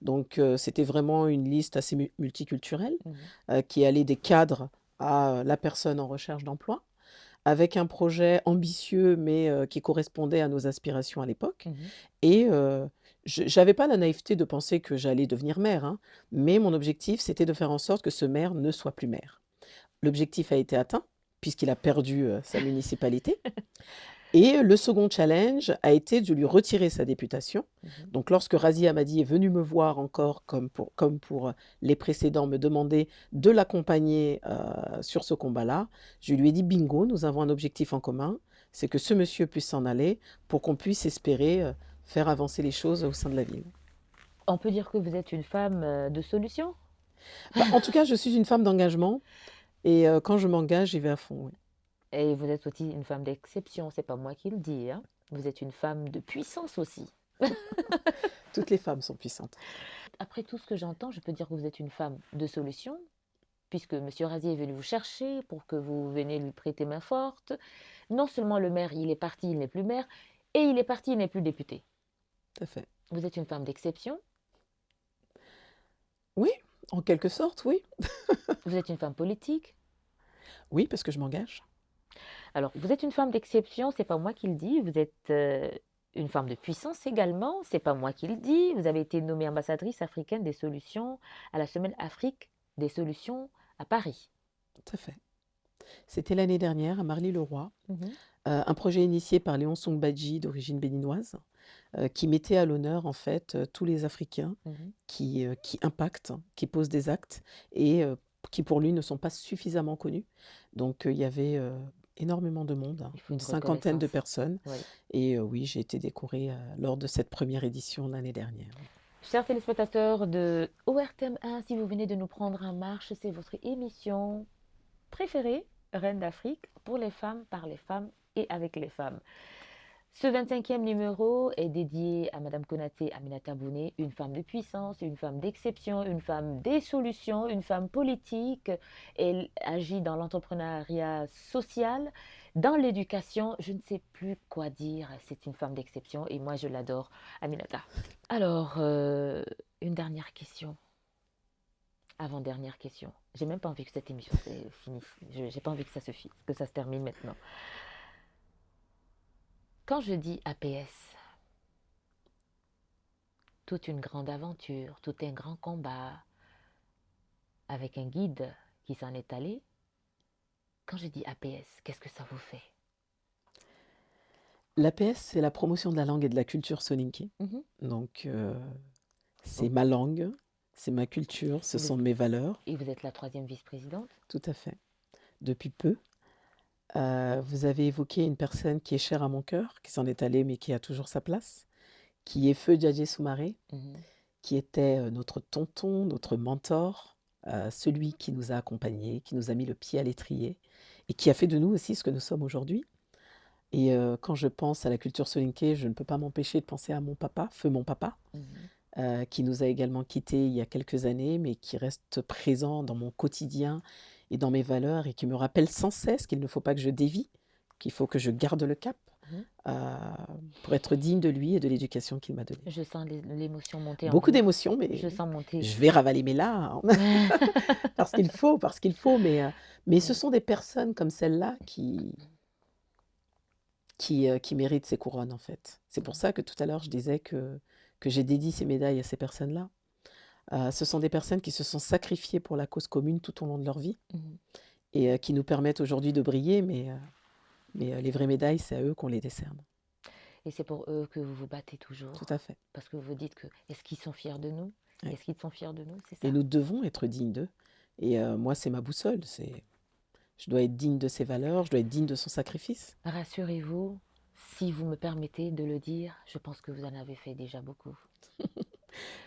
Donc c'était vraiment une liste assez multiculturelle qui allait des cadres à la personne en recherche d'emploi, avec un projet ambitieux, mais qui correspondait à nos aspirations à l'époque. Et je n'avais pas la naïveté de penser que j'allais devenir maire, hein, mais mon objectif, c'était de faire en sorte que ce maire ne soit plus maire. L'objectif a été atteint, puisqu'il a perdu sa municipalité. Et le second challenge a été de lui retirer sa députation. Donc lorsque Razi Hamadi est venu me voir encore, comme pour les précédents, me demander de l'accompagner sur ce combat-là, je lui ai dit bingo, nous avons un objectif en commun, c'est que ce monsieur puisse s'en aller pour qu'on puisse espérer faire avancer les choses au sein de la ville. On peut dire que vous êtes une femme de solution? En tout cas, je suis une femme d'engagement et quand je m'engage, j'y vais à fond. Oui. Et vous êtes aussi une femme d'exception, c'est pas moi qui le dis, hein. Vous êtes une femme de puissance aussi. Toutes les femmes sont puissantes. Après tout ce que j'entends, je peux dire que vous êtes une femme de solution, puisque M. Razi est venu vous chercher pour que vous veniez lui prêter main forte. Non seulement le maire, il est parti, il n'est plus maire, et il est parti, il n'est plus député. Tout à fait. Vous êtes une femme d'exception, Oui, en quelque sorte, oui. vous êtes une femme politique. Oui, parce que je m'engage. Alors, vous êtes une femme d'exception, c'est pas moi qui le dis. Vous êtes une femme de puissance également, c'est pas moi qui le dis. Vous avez été nommée ambassadrice africaine des solutions à la Semaine Afrique des solutions à Paris. Tout à fait. C'était l'année dernière à Marly-le-Roi, un projet initié par Léon Songbadji d'origine béninoise, qui mettait à l'honneur en fait tous les Africains qui impactent, qui posent des actes et qui pour lui ne sont pas suffisamment connus. Donc il y avait énormément de monde, hein, Il faut une une cinquantaine de reconnaissance. personnes. Oui. Et oui, j'ai été décorée lors de cette première édition l'année dernière. Chers téléspectateurs de ORTM1, si vous venez de nous prendre en marche, c'est votre émission préférée, Reine d'Afrique, pour les femmes, par les femmes et avec les femmes. Ce 25e numéro est dédié à Madame Konaté Aminata Bouné, une femme de puissance, une femme d'exception, une femme des solutions, une femme politique. Elle agit dans l'entrepreneuriat social Dans l'éducation, je ne sais plus quoi dire. C'est une femme d'exception et moi, je l'adore, Aminata. Alors, une dernière question. Avant-dernière question. J'ai même pas envie que cette émission c'est fini. J'ai pas envie que ça que ça se termine maintenant. Quand je dis APS, toute une grande aventure, tout un grand combat, avec un guide qui s'en est allé. Quand je dis APS, qu'est-ce que ça vous fait? L'APS, c'est la promotion de la langue et de la culture soninké. Mhm. Donc, c'est ma langue, c'est ma culture, ce sont mes valeurs, Et vous êtes la 3e vice-présidente? tout à fait. Depuis peu, vous avez évoqué une personne qui est chère à mon cœur, qui s'en est allée mais qui a toujours sa place, qui est Feu Djadji Soumaré, Mhm. qui était notre tonton, notre mentor, celui qui nous a accompagnés, qui nous a mis le pied à l'étrier et qui a fait de nous aussi ce que nous sommes aujourd'hui. Et quand je pense à la culture soninké, je ne peux pas m'empêcher de penser à mon papa, Feu mon papa, Mhm. qui nous a également quittés il y a quelques années, mais qui reste présent dans mon quotidien et dans mes valeurs et qui me rappelle sans cesse qu'il ne faut pas que je dévie, qu'il faut que je garde le cap pour être digne de lui et de l'éducation qu'il m'a donnée. Je sens l'émotion monter en Beaucoup vous. d'émotions, mais Je sens monter. je vais ravaler mes larmes parce qu'il faut, mais ce sont des personnes comme celle-là qui méritent ces couronnes en fait. C'est pour ça que tout à l'heure je disais que j'ai dédié ces médailles à ces personnes-là. Ce sont des personnes qui se sont sacrifiées pour la cause commune tout au long de leur vie Mhm. et qui nous permettent aujourd'hui de briller, mais les vraies médailles, c'est à eux qu'on les décerne. Et c'est pour eux que vous vous battez toujours. Tout à fait. Parce que vous dites que, est-ce qu'ils sont fiers de nous? Ouais. Est-ce qu'ils sont fiers de nous? C'est ça. Et nous devons être dignes d'eux. Et moi, c'est ma boussole. Je dois être digne de ses valeurs, je dois être digne de son sacrifice. Rassurez-vous, si vous me permettez de le dire, je pense que vous en avez fait déjà beaucoup.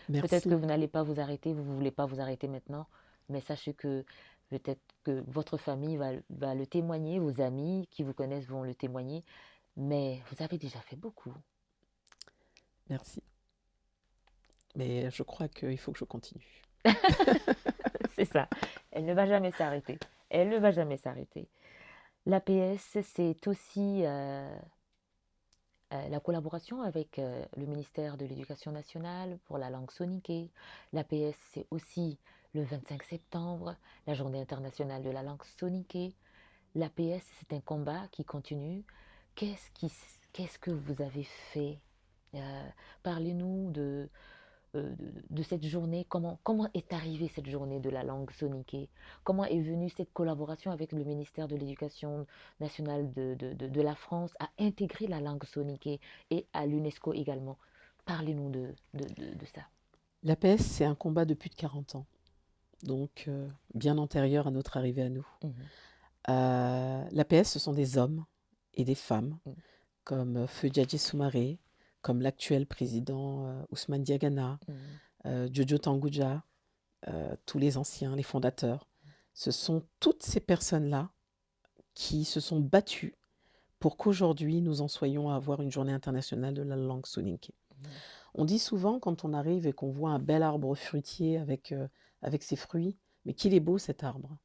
Merci. Peut-être que vous n'allez pas vous arrêter, vous ne voulez pas vous arrêter maintenant, mais sachez que peut-être que votre famille va le témoigner, vos amis qui vous connaissent vont le témoigner, mais vous avez déjà fait beaucoup. Merci. Mais je crois qu'il faut que je continue. C'est ça. Elle ne va jamais s'arrêter. Elle ne va jamais s'arrêter. L'APS, c'est aussi la collaboration avec le ministère de l'Éducation nationale pour la langue soninké. L'APS, c'est aussi le 25 septembre, la journée internationale de la langue soninké. L'APS, c'est un combat qui continue. Qu'est-ce que vous avez fait? Parlez-nous de cette journée, comment est arrivée cette journée de la langue soninké? Comment est venue cette collaboration avec le ministère de l'Éducation nationale de la France à intégrer la langue soninké et à l'UNESCO également? Parlez-nous de ça. L'APS, c'est un combat de plus de 40 ans, donc bien antérieur à notre arrivée à nous. L'APS, ce sont des hommes et des femmes, comme Feu Djadji Soumaré, comme l'actuel président Ousmane Diagana, Jojo Tanguja, tous les anciens, les fondateurs. Ce sont toutes ces personnes-là qui se sont battues pour qu'aujourd'hui nous en soyons à avoir une journée internationale de la langue soninké. On dit souvent quand on arrive et qu'on voit un bel arbre fruitier avec ses fruits, mais qu'il est beau cet arbre.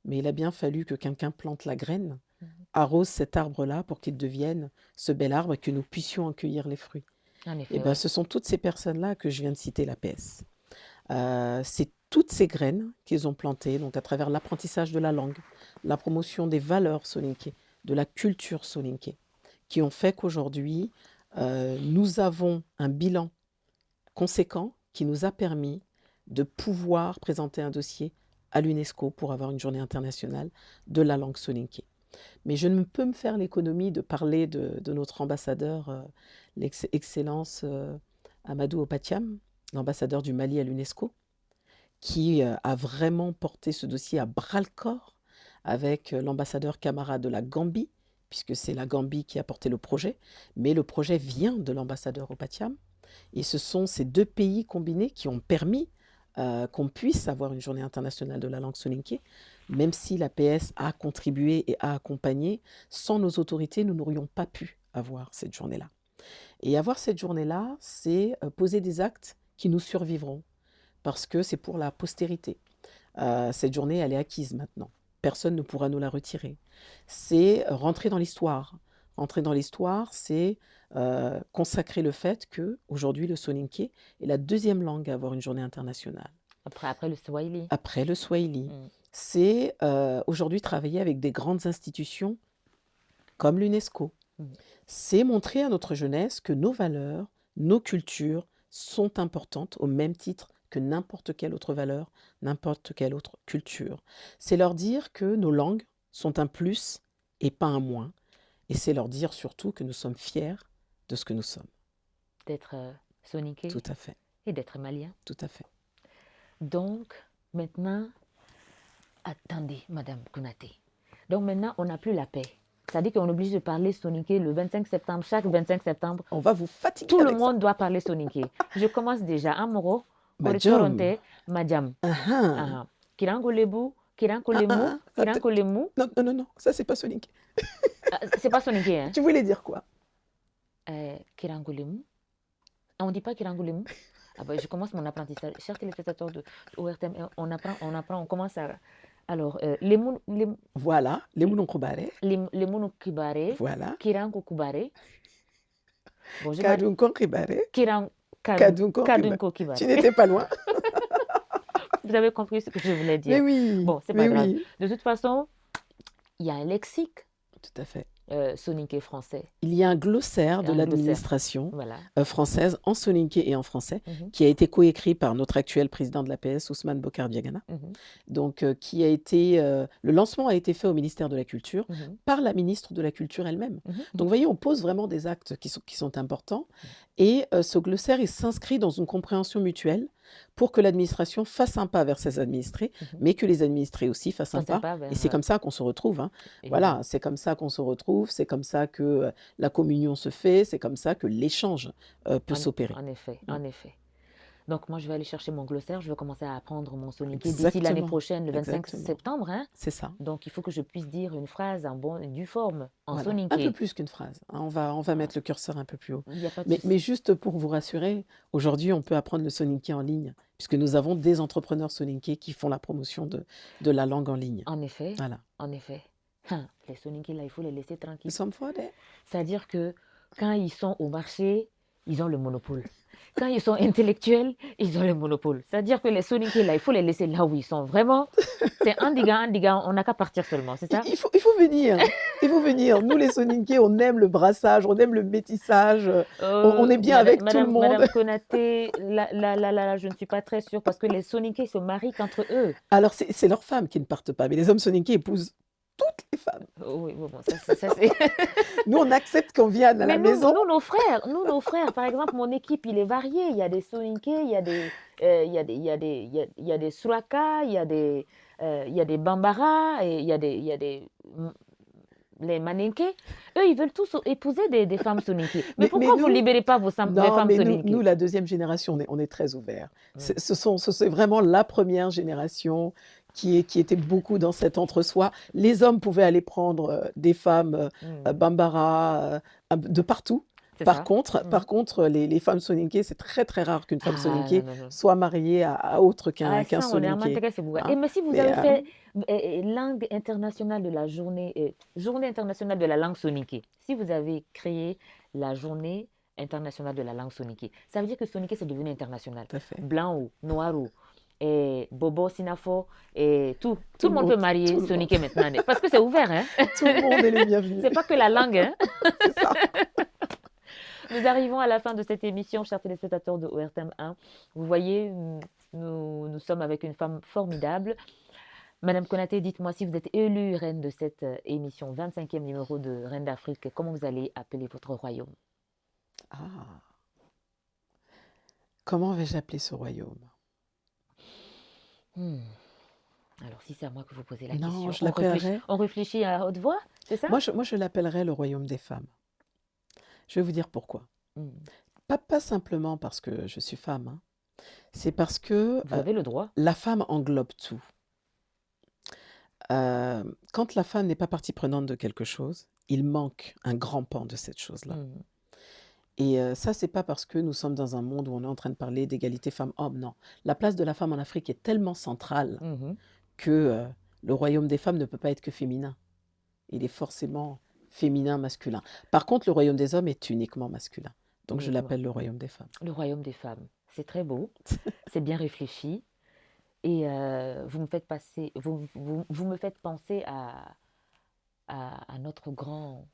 Mais il a bien fallu que quelqu'un plante la graine, arrose cet arbre-là pour qu'il devienne ce bel arbre et que nous puissions en cueillir les fruits. En effet, Et ben, oui. ce sont toutes ces personnes-là que je viens de citer, l'APS. C'est toutes ces graines qu'ils ont plantées, donc à travers l'apprentissage de la langue, la promotion des valeurs soninké, de la culture soninké, qui ont fait qu'aujourd'hui, nous avons un bilan conséquent qui nous a permis de pouvoir présenter un dossier à l'UNESCO pour avoir une journée internationale de la langue soninké. Mais je ne peux me faire l'économie de parler de notre ambassadeur, l'excellence Amadou Opatiam, l'ambassadeur du Mali à l'UNESCO, qui a vraiment porté ce dossier à bras-le-corps avec l'ambassadeur Camara de la Gambie, puisque c'est la Gambie qui a porté le projet, mais le projet vient de l'ambassadeur Opatiam. Et ce sont ces deux pays combinés qui ont permis qu'on puisse avoir une journée internationale de la langue soninké, même si l'APS a contribué et a accompagné. Sans nos autorités, nous n'aurions pas pu avoir cette journée-là. Et avoir cette journée-là, c'est poser des actes qui nous survivront, parce que c'est pour la postérité. Cette journée, elle est acquise maintenant. personne ne pourra nous la retirer. C'est rentrer dans l'histoire. Rentrer dans l'histoire, c'est consacrer le fait qu'aujourd'hui, le Soninké est la deuxième langue à avoir une journée internationale. Après le Swahili. Après le Swahili. Mm. C'est aujourd'hui travailler avec des grandes institutions comme l'UNESCO. Mm. C'est montrer à notre jeunesse que nos valeurs, nos cultures sont importantes au même titre que n'importe quelle autre valeur, n'importe quelle autre culture. C'est leur dire que nos langues sont un plus et pas un moins. Et c'est leur dire surtout que nous sommes fiers de ce que nous sommes. D'être Soninké Tout à fait, et d'être malien. tout à fait. Donc, maintenant, attendez, Madame Konaté. Donc maintenant, on n'a plus la paix. C'est-à-dire qu'on est obligé de parler Soninké le 25 septembre, chaque 25 septembre. On va vous fatiguer Tout le avec ça. monde doit parler Soninké. Je commence déjà. Amoro, Majam. Oritoronte, Madjam. Ah, Kirangolebu, Kirankolemu, Ah, ah, Kirankolemu. non, ça c'est pas Sonic. C'est pas Soninké, hein? Tu voulais dire quoi? Kirangolemu. Ah, on ne dit pas Kirangolemu. Ah ben, je commence mon apprentissage. Chers téléspectateurs de ORTM, on apprend, on commence à... Alors, les Voilà, les Mounonkobare. Mounokibare, Voilà. Kirango Kubare. Bon, j'ai mal. Kadunko Kibare. Kadunko Kadunko Kibare. Tu n'étais pas loin. Vous avez compris ce que je voulais dire. Mais oui. Bon, c'est mais pas grave. oui. De toute façon, il y a un lexique Tout à fait. soninké français. Il y a un glossaire de Un glossaire. l'administration Voilà. française en soninké et en français Mhm, qui a été coécrit par notre actuel président de l'APS, Ousmane Bokar Diagana. mhm, Donc, qui a été, le lancement a été fait au ministère de la Culture mhm, par la ministre de la Culture elle-même. mhm, Donc, vous voyez, on pose vraiment des actes qui sont importants. Et ce glossaire, il s'inscrit dans une compréhension mutuelle pour que l'administration fasse un pas vers ses administrés, mhm. mais que les administrés aussi fassent un Ça, c'est pas. pas vers, Et c'est comme ça qu'on se retrouve. Hein. évidemment. Voilà, c'est comme ça qu'on se retrouve, c'est comme ça que la communion se fait, c'est comme ça que l'échange peut s'opérer. En effet, Mm. en effet. Donc, moi, je vais aller chercher mon glossaire. Je vais commencer à apprendre mon soninké d'ici l'année Exactement, prochaine, le 25 exactement. septembre. Hein. C'est ça. Donc, il faut que je puisse dire une phrase en bonne et due forme, en Voilà. Un peu soninké. plus qu'une phrase. Hein. On va mettre le curseur un peu plus haut. Il n'y a pas de Mais souci. juste pour vous rassurer, aujourd'hui, on peut apprendre le soninké en ligne, puisque nous avons des entrepreneurs soninké qui font la promotion de la langue en ligne. En effet, Voilà. en effet. Les soninké, là, il faut les laisser Nous tranquilles. sommes forts. Hein. C'est-à-dire que quand ils sont au marché, ils ont le monopole. Quand ils sont intellectuels, ils ont le monopole. C'est-à-dire que les soninké, là, il faut les laisser là où ils sont. Vraiment, c'est Andiga, on n'a qu'à partir seulement, c'est ça? Il faut venir. Il faut venir. Nous, les soninké, on aime le brassage, on aime le métissage. On est bien avec tout le monde. Madame Konaté, là, je ne suis pas très sûre parce que les soninké se marient qu'entre eux. Alors, c'est leurs femmes qui ne partent pas, mais les hommes soninké épousent toutes les femmes. Oh, oui, bon, ça, c'est... Nous, on accepte qu'on vienne à Mais la nous, maison. nos frères, par exemple, mon équipe, il est varié. Il y a des soninké, il y a des suraka, il y a des bambara, et il y a des les maninké. Eux, ils veulent tous épouser des femmes soninké. Mais pourquoi vous ne nous- libérez pas vos les Non, femmes mais soninké? nous, la deuxième génération, on est très ouverts. Mm. C'est vraiment la première génération qui était beaucoup dans cet entre-soi. Les hommes pouvaient aller prendre des femmes bambara de partout. C'est Par ça. contre, les femmes soninké, c'est très très rare qu'une femme Ah, soninké non. soit mariée à autre qu'un Ah, ça, on est en soninké. intérêt, c'est vous. Hein? Et mais si vous Mais, avez fait langue internationale de la journée, journée internationale de la langue soninké, si vous avez créé la journée internationale de la langue soninké, ça veut dire que soninké c'est devenu international. Tout à fait. Blanc ou noir ou et Bobo, Sinafo, et tout le monde peut tout marier le soninké maintenant. Parce que c'est ouvert, hein? Tout le monde est le bienvenu. C'est pas que la langue, hein? C'est ça. Nous arrivons à la fin de cette émission, chers téléspectateurs de ORTM 1. Vous voyez, nous sommes avec une femme formidable. Madame Konaté, dites-moi, si vous êtes élue reine de cette émission, 25e numéro de Reine d'Afrique, comment vous allez appeler votre royaume? Ah. Comment vais-je appeler ce royaume? Alors, si c'est à moi que vous posez la Non, question, je l'appellerais. on réfléchit à haute voix, c'est ça? Moi, je l'appellerais le royaume des femmes. Je vais vous dire pourquoi. Hmm. Pas simplement parce que je suis femme, hein. C'est parce que Vous avez le droit. la femme englobe tout. Quand la femme n'est pas partie prenante de quelque chose, il manque un grand pan de cette chose-là. Hmm. Et ça, c'est pas parce que nous sommes dans un monde où on est en train de parler d'égalité femmes-hommes, non. La place de la femme en Afrique est tellement centrale Mhm. que Le royaume des femmes ne peut pas être que féminin. Il est forcément féminin, masculin. Par contre, le royaume des hommes est uniquement masculin. Donc je Uniquement. l'appelle le royaume des femmes. Le royaume des femmes. C'est très beau, c'est bien réfléchi. Et vous me faites vous me faites penser à notre grand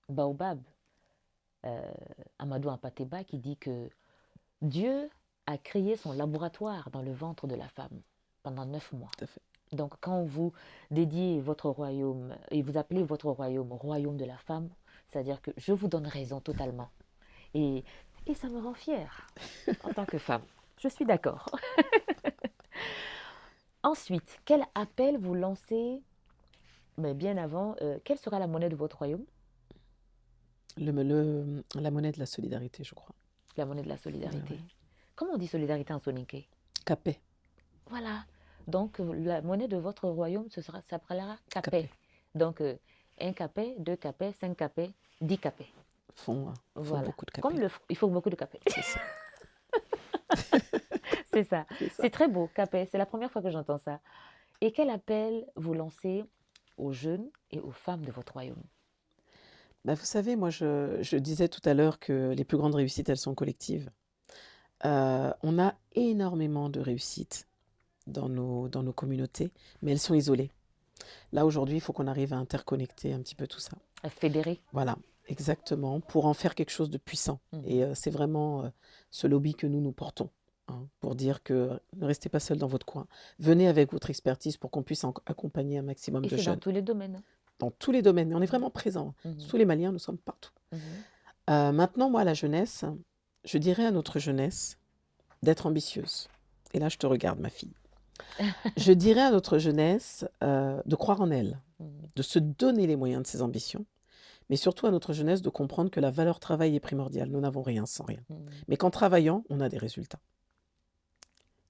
baobab, Amadou Ampateba, qui dit que Dieu a créé son laboratoire dans le ventre de la femme pendant 9 mois. Tout à fait. Donc, quand vous dédiez votre royaume et vous appelez votre royaume royaume de la femme, c'est-à-dire que je vous donne raison totalement. Et ça me rend fière en tant que femme. Je suis d'accord. Ensuite, quel appel vous lancez, mais bien avant, quelle sera la monnaie de votre royaume? La monnaie de la solidarité, je crois. La monnaie de la solidarité. Ouais. Comment on dit solidarité en soninké? Capé. Voilà. Donc, la monnaie de votre royaume, ça s'appellera capé. Capé. Donc, 1 capé, 2 capés, 5 capés, 10 capés. Font Voilà. beaucoup de capé. Comme il faut beaucoup de capés. C'est ça. C'est ça. C'est ça. C'est très beau, capé. C'est la première fois que j'entends ça. Et quel appel vous lancez aux jeunes et aux femmes de votre royaume? Bah, vous savez, moi, je disais tout à l'heure que les plus grandes réussites, elles sont collectives. On a énormément de réussites dans nos communautés, mais elles sont isolées. Là, aujourd'hui, il faut qu'on arrive à interconnecter un petit peu tout ça. À fédérer. Voilà, exactement, pour en faire quelque chose de puissant. Mhm. Et c'est vraiment ce lobby que nous portons, hein, pour dire que ne restez pas seul dans votre coin. Venez avec votre expertise pour qu'on puisse accompagner un maximum Et de c'est dans jeunes. tous les domaines. Dans tous les domaines. On est vraiment présents. Mhm. Tous les Maliens, nous sommes partout. Mhm. Maintenant, moi, la jeunesse, je dirais à notre jeunesse d'être ambitieuse. Et là, je te regarde, ma fille. Je dirais à notre jeunesse de croire en elle, Mhm. de se donner les moyens de ses ambitions, mais surtout à notre jeunesse de comprendre que la valeur travail est primordiale. Nous n'avons rien sans rien. Mhm. Mais qu'en travaillant, on a des résultats.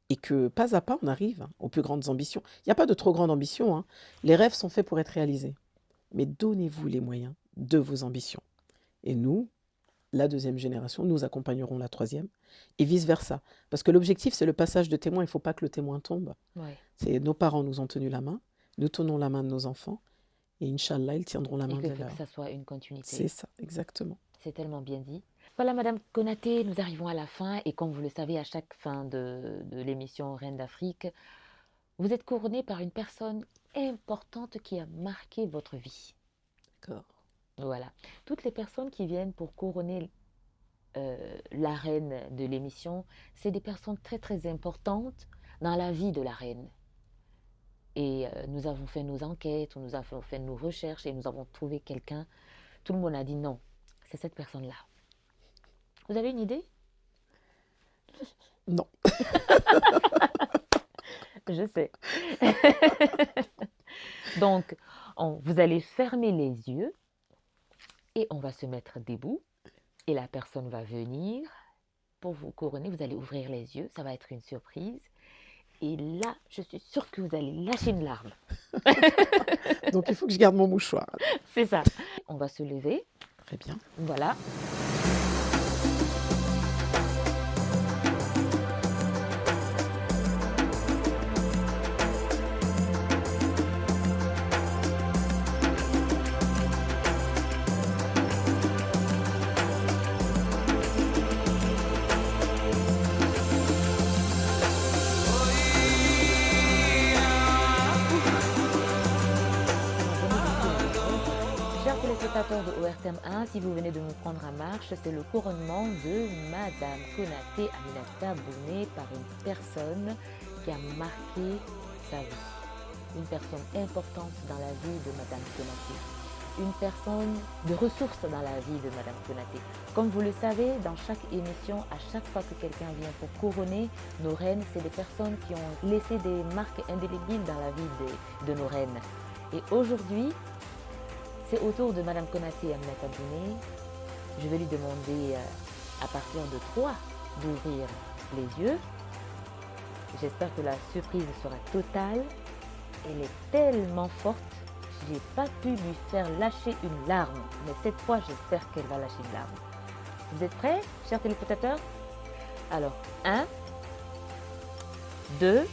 Et que pas à pas, on arrive aux plus grandes ambitions. Il n'y a pas de trop grande ambition, hein. Les rêves sont faits pour être réalisés. Mais donnez-vous les moyens de vos ambitions. Et nous, la deuxième génération, nous accompagnerons la troisième, et vice-versa. Parce que l'objectif, c'est le passage de témoin. Il ne faut pas que le témoin tombe. Ouais. C'est nos parents nous ont tenu la main, nous tenons la main de nos enfants, et Inch'Allah, ils tiendront la Et main que de leurs. ça soit une continuité. C'est ça, exactement. C'est tellement bien dit. Voilà, Madame Konaté, nous arrivons à la fin. Et comme vous le savez, à chaque fin de l'émission Reine d'Afrique, vous êtes couronnée par une personne importante qui a marqué votre vie. D'accord. Voilà. Toutes les personnes qui viennent pour couronner la reine de l'émission, c'est des personnes très très importantes dans la vie de la reine. Et nous avons fait nos enquêtes, nous avons fait nos recherches et nous avons trouvé quelqu'un. Tout le monde a dit non, c'est cette personne-là. Vous avez une idée? Non. Je sais. Donc, vous allez fermer les yeux et on va se mettre debout et la personne va venir pour vous couronner. Vous allez ouvrir les yeux, ça va être une surprise. Et là, je suis sûre que vous allez lâcher une larme. Donc, il faut que je garde mon mouchoir. C'est ça. On va se lever. Très bien. Voilà. Chers téléspectateurs de ORTM 1, si vous venez de nous prendre en marche, c'est le couronnement de Madame Konaté Aminata Bouné par une personne qui a marqué sa vie. Une personne importante dans la vie de Madame Konaté. Une personne de ressources dans la vie de Madame Konaté. Comme vous le savez, dans chaque émission, à chaque fois que quelqu'un vient pour couronner nos reines, c'est des personnes qui ont laissé des marques indélébiles dans la vie de nos reines. Et aujourd'hui, c'est au tour de Madame Konaté Aminata Bouné. Je vais lui demander à partir de 3 d'ouvrir les yeux. J'espère que la surprise sera totale. Elle est tellement forte, j'ai pas pu lui faire lâcher une larme. Mais cette fois, j'espère qu'elle va lâcher une larme. Vous êtes prêts, chers téléspectateurs? Alors, 1, 2,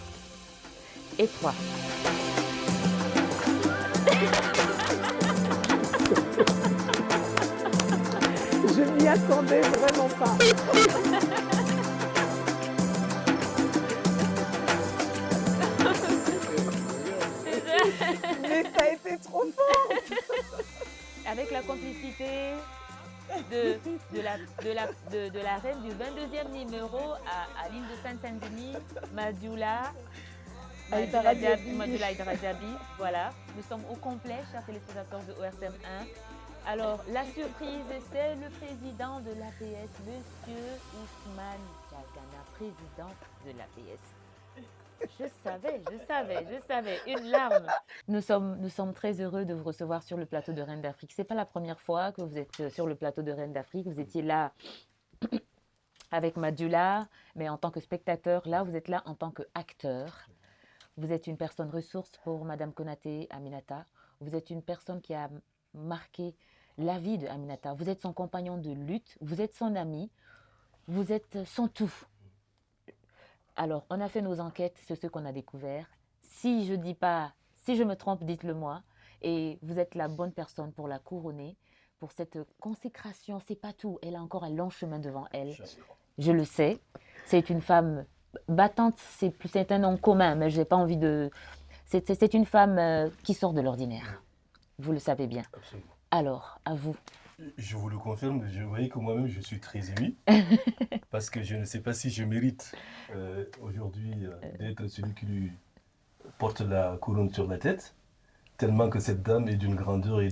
et 3. Je m'y attendais vraiment pas. Mais ça a été trop fort. Avec la complicité de la reine du 22e numéro à l'île de Saint-Denis, Madioula Aïdara Diaby. Voilà, nous sommes au complet, chers téléspectateurs de ORTM 1. Alors, la surprise, c'est le président de l'APS, Monsieur Ousmane Dialgana, président de l'APS. Je savais, une larme. Nous sommes très heureux de vous recevoir sur le plateau de Reine d'Afrique. Ce n'est pas la première fois que vous êtes sur le plateau de Reine d'Afrique. Vous étiez là avec Madioula, mais en tant que spectateur. Là, vous êtes là en tant qu'acteur. Vous êtes une personne ressource pour Madame Konaté Aminata. Vous êtes une personne qui a marqué la vie de Aminata. Vous êtes son compagnon de lutte, vous êtes son ami, vous êtes son tout. Alors, on a fait nos enquêtes sur ce qu'on a découvert. Si je me trompe, dites-le moi. Et vous êtes la bonne personne pour la couronner, pour cette consécration. C'est pas tout. Elle a encore un long chemin devant elle. Je le sais. C'est une femme battante. C'est un nom commun, mais j'ai pas envie de. C'est une femme qui sort de l'ordinaire. Vous le savez bien. Absolument. Alors, à vous. Je vous le confirme, je voyais que moi-même je suis très ému parce que je ne sais pas si je mérite aujourd'hui d'être celui qui lui porte la couronne sur la tête, tellement que cette dame est d'une grandeur et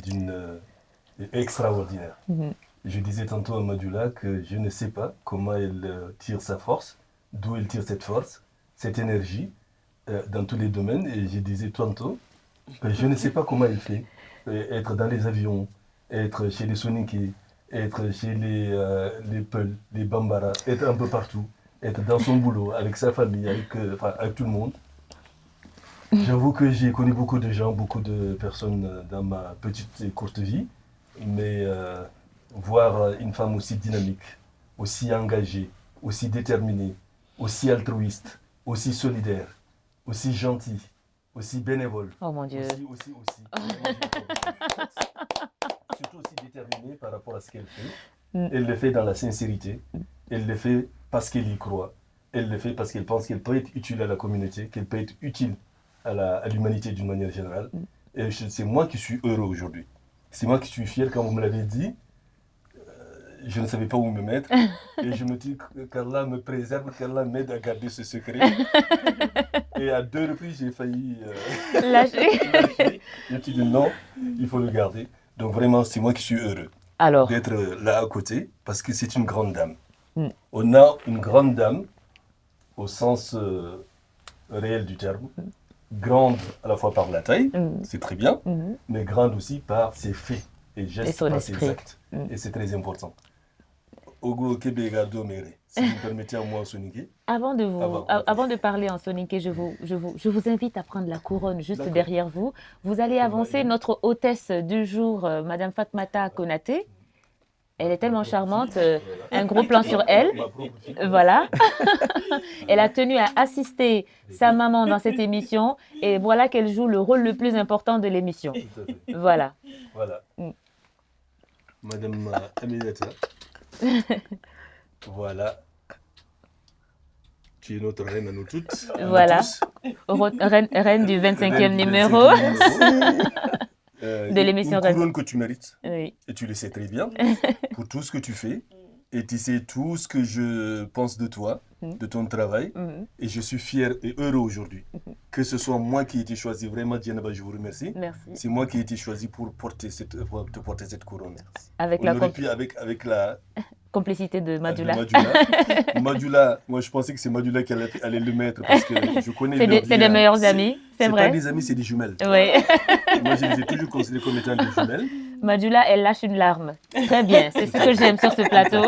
extraordinaire. Je disais tantôt à Madioula que je ne sais pas comment elle tire sa force, d'où elle tire cette force, cette énergie dans tous les domaines. Et je disais tantôt que je ne sais pas comment elle fait être dans les avions, être chez les Soninké, être chez les Peul, les Bambara, être un peu partout, être dans son boulot, avec sa famille, avec tout le monde. J'avoue que j'ai connu beaucoup de gens, beaucoup de personnes dans ma petite et courte vie, mais voir une femme aussi dynamique, aussi engagée, aussi déterminée, aussi altruiste, aussi solidaire, aussi gentille, aussi bénévole. Oh mon Dieu. Aussi. Surtout aussi déterminée par rapport à ce qu'elle fait. Elle le fait dans la sincérité. Elle le fait parce qu'elle y croit. Elle le fait parce qu'elle pense qu'elle peut être utile à la communauté, qu'elle peut être utile à l'humanité d'une manière générale. Et c'est moi qui suis heureux aujourd'hui. C'est moi qui suis fier quand vous me l'avez dit. Je ne savais pas où me mettre. Et je me dis qu'Allah me préserve, qu'Allah m'aide à garder ce secret. Et à 2 reprises, j'ai failli Lâcher. Je me suis dit non, il faut le garder. Donc vraiment, c'est moi qui suis heureux d'être là à côté, parce que c'est une grande dame. On a une grande dame, au sens réel du terme, grande à la fois par la taille, c'est très bien, mais grande aussi par ses faits et gestes, par ses actes. Et c'est très important. Ogo Kebe Gardo Mere, si vous permettez à moi, Soninké. Avant de parler en Soninké, je vous invite à prendre la couronne juste derrière vous. Vous allez avancer notre hôtesse du jour, Madame Fatmata Konaté. Elle est tellement charmante, un gros plan sur elle. Voilà. Elle a tenu à assister sa maman dans cette émission et voilà qu'elle joue le rôle le plus important de l'émission. Voilà. Voilà. Madame Aminata. Voilà. Tu es notre reine à nous toutes. Voilà. Reine du 25e numéro. De l'émission Une couronne que tu mérites. Oui. Et tu le sais très bien. Pour tout ce que tu fais. Et tu sais tout ce que je pense de toi, de ton travail. Et je suis fier et heureux aujourd'hui. Que ce soit moi qui ai été choisi. Vraiment, Dianaba, je vous remercie. Merci. C'est moi qui ai été choisi pour te porter cette couronne. Avec la complicité de Madioula. Madioula, moi je pensais que c'est Madioula qui allait le mettre parce que je connais c'est des meilleurs amis, c'est vrai. C'est pas des amis, c'est des jumelles. Oui. Moi je les ai toujours considérés comme étant des jumelles. Madioula, elle lâche une larme. Très bien, c'est ce que j'aime sur ce plateau.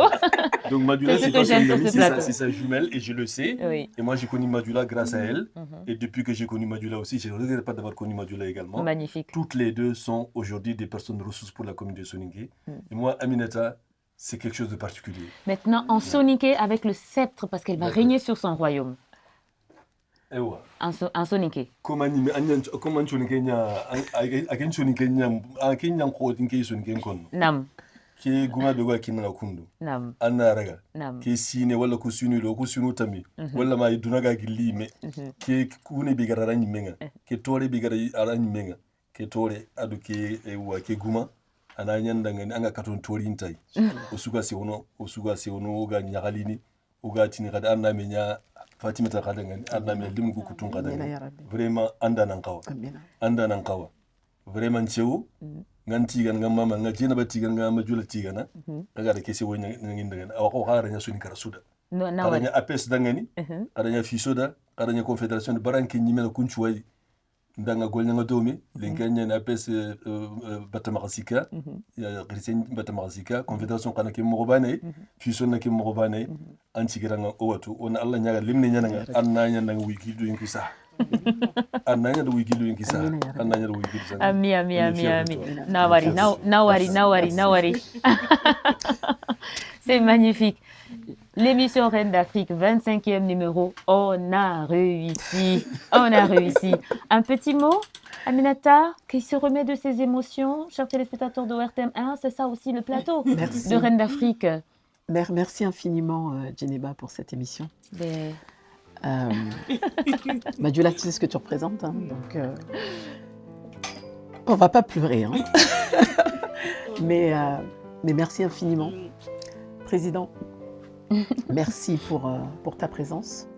Donc Madioula, c'est pas son amie, c'est sa jumelle et je le sais. Oui. Et moi j'ai connu Madioula grâce à elle. Et depuis que j'ai connu Madioula aussi, je ne regrette pas d'avoir connu Madioula également. Magnifique. Toutes les deux sont aujourd'hui des personnes ressources pour la communauté Soninké. Et moi, Aminata, c'est quelque chose de particulier. Maintenant, en Soninké avec le sceptre, parce qu'elle va régner sur son royaume. ewa en soninké. comment soninké nya aken soninké nya aken nya ko tinké soninké kon Nam, ke guma be go kinna kundu nam, anna raga nam. ke sine wala ku sunu do ku sunu tami wala ma dunaga gilime ke kune bi garara nyimenga ke tore bi gara ara nyimenga ke tore adu ke ewa ke guma ana nyanda ngani anga katon tori ntai o suga se ono ga nyagalini o ga tini kada anna menya Fatima ta kada ngani anna me limu ku kutun kada Amina ngani ya Rabbi. vraiment anda nan kawa vraiment cewu ngan tigan ngam mama ngajina ba tigan ngam majula tigana kaga da kese wonya ngin daga awako hara nya suni kara suda No, na kada wari. nya APS dangani kada nya fisoda kada nya confederation de baranki nyimena kunchuwai ndanga golnya ngadomi lenganya na APS batamakasika ya grisen batamakasika confederation kana ke mogobane fiso na ke mogobane antigiranga owatu ona Allah nyaga limne nyana annanya ndanga wikidu yinkisa annanya do wikidu yinkisa annanya do wikidu sanga Ami. On est fiers de toi. No worry. C'est magnifique. L'émission Reine d'Afrique, 25e numéro, on a réussi. Un petit mot, Aminata, qui se remet de ses émotions, chers téléspectateurs de ORTM1, c'est ça aussi le plateau Merci. de Reine d'Afrique. Merci infiniment, Djeneba, pour cette émission. Mais Madula, tu sais ce que tu représentes, hein, donc on va pas pleurer. Hein. mais merci infiniment. Président, merci pour ta présence,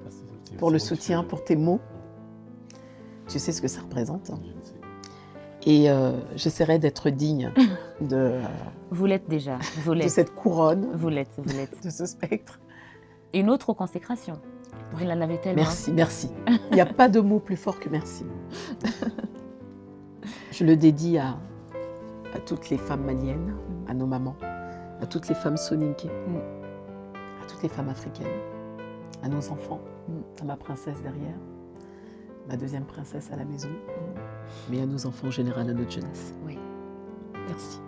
pour le soutien, pour tes mots. Tu sais ce que ça représente. Hein. Et j'essaierai d'être digne de vous l'êtes déjà, de cette couronne, vous l'êtes. de ce spectre. Une autre consécration. Vous en avez tellement. Merci. Il n'y a pas de mot plus fort que merci. Je le dédie à toutes les femmes maliennes, à nos mamans, à toutes les femmes soninké, à toutes les femmes africaines, à nos enfants, à ma princesse derrière, ma deuxième princesse à la maison, mais à nos enfants en général, à notre jeunesse. Oui. Merci.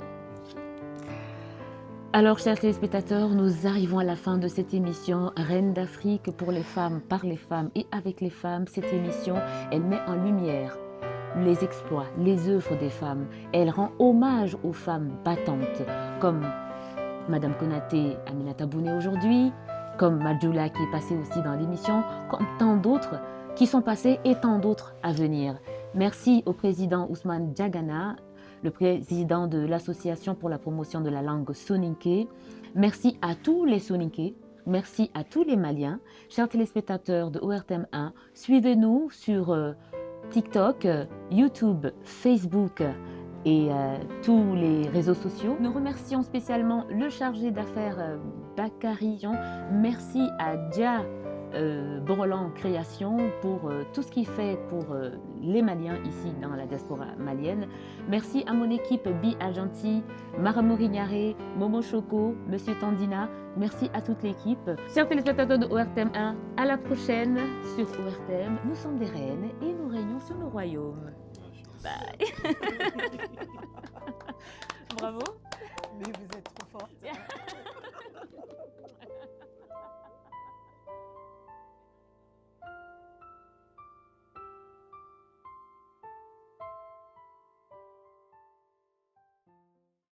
Alors, chers téléspectateurs, nous arrivons à la fin de cette émission Reine d'Afrique pour les femmes, par les femmes et avec les femmes. Cette émission, elle met en lumière les exploits, les œuvres des femmes. Elle rend hommage aux femmes battantes, comme Madame Konaté Aminata Bouné aujourd'hui, comme Madjoula qui est passée aussi dans l'émission, comme tant d'autres qui sont passés et tant d'autres à venir. Merci au président Ousmane Diagana, le président de l'Association pour la promotion de la langue soninké. Merci à tous les soninké, merci à tous les Maliens. Chers téléspectateurs de ORTM1, suivez-nous sur TikTok, YouTube, Facebook et tous les réseaux sociaux. Nous remercions spécialement le chargé d'affaires Bakarion. Merci à Dia Borolan Création pour tout ce qu'il fait pour les Maliens ici dans la diaspora malienne. Merci à mon équipe Bi Agenti, Mara Morignaré, Momo Choco, Monsieur Tandina. Merci à toute l'équipe. Chers téléspectateurs de ORTM1, à la prochaine sur ORTM. Nous sommes des reines et nous régnons sur le royaume. Bye. Bravo. Mais vous êtes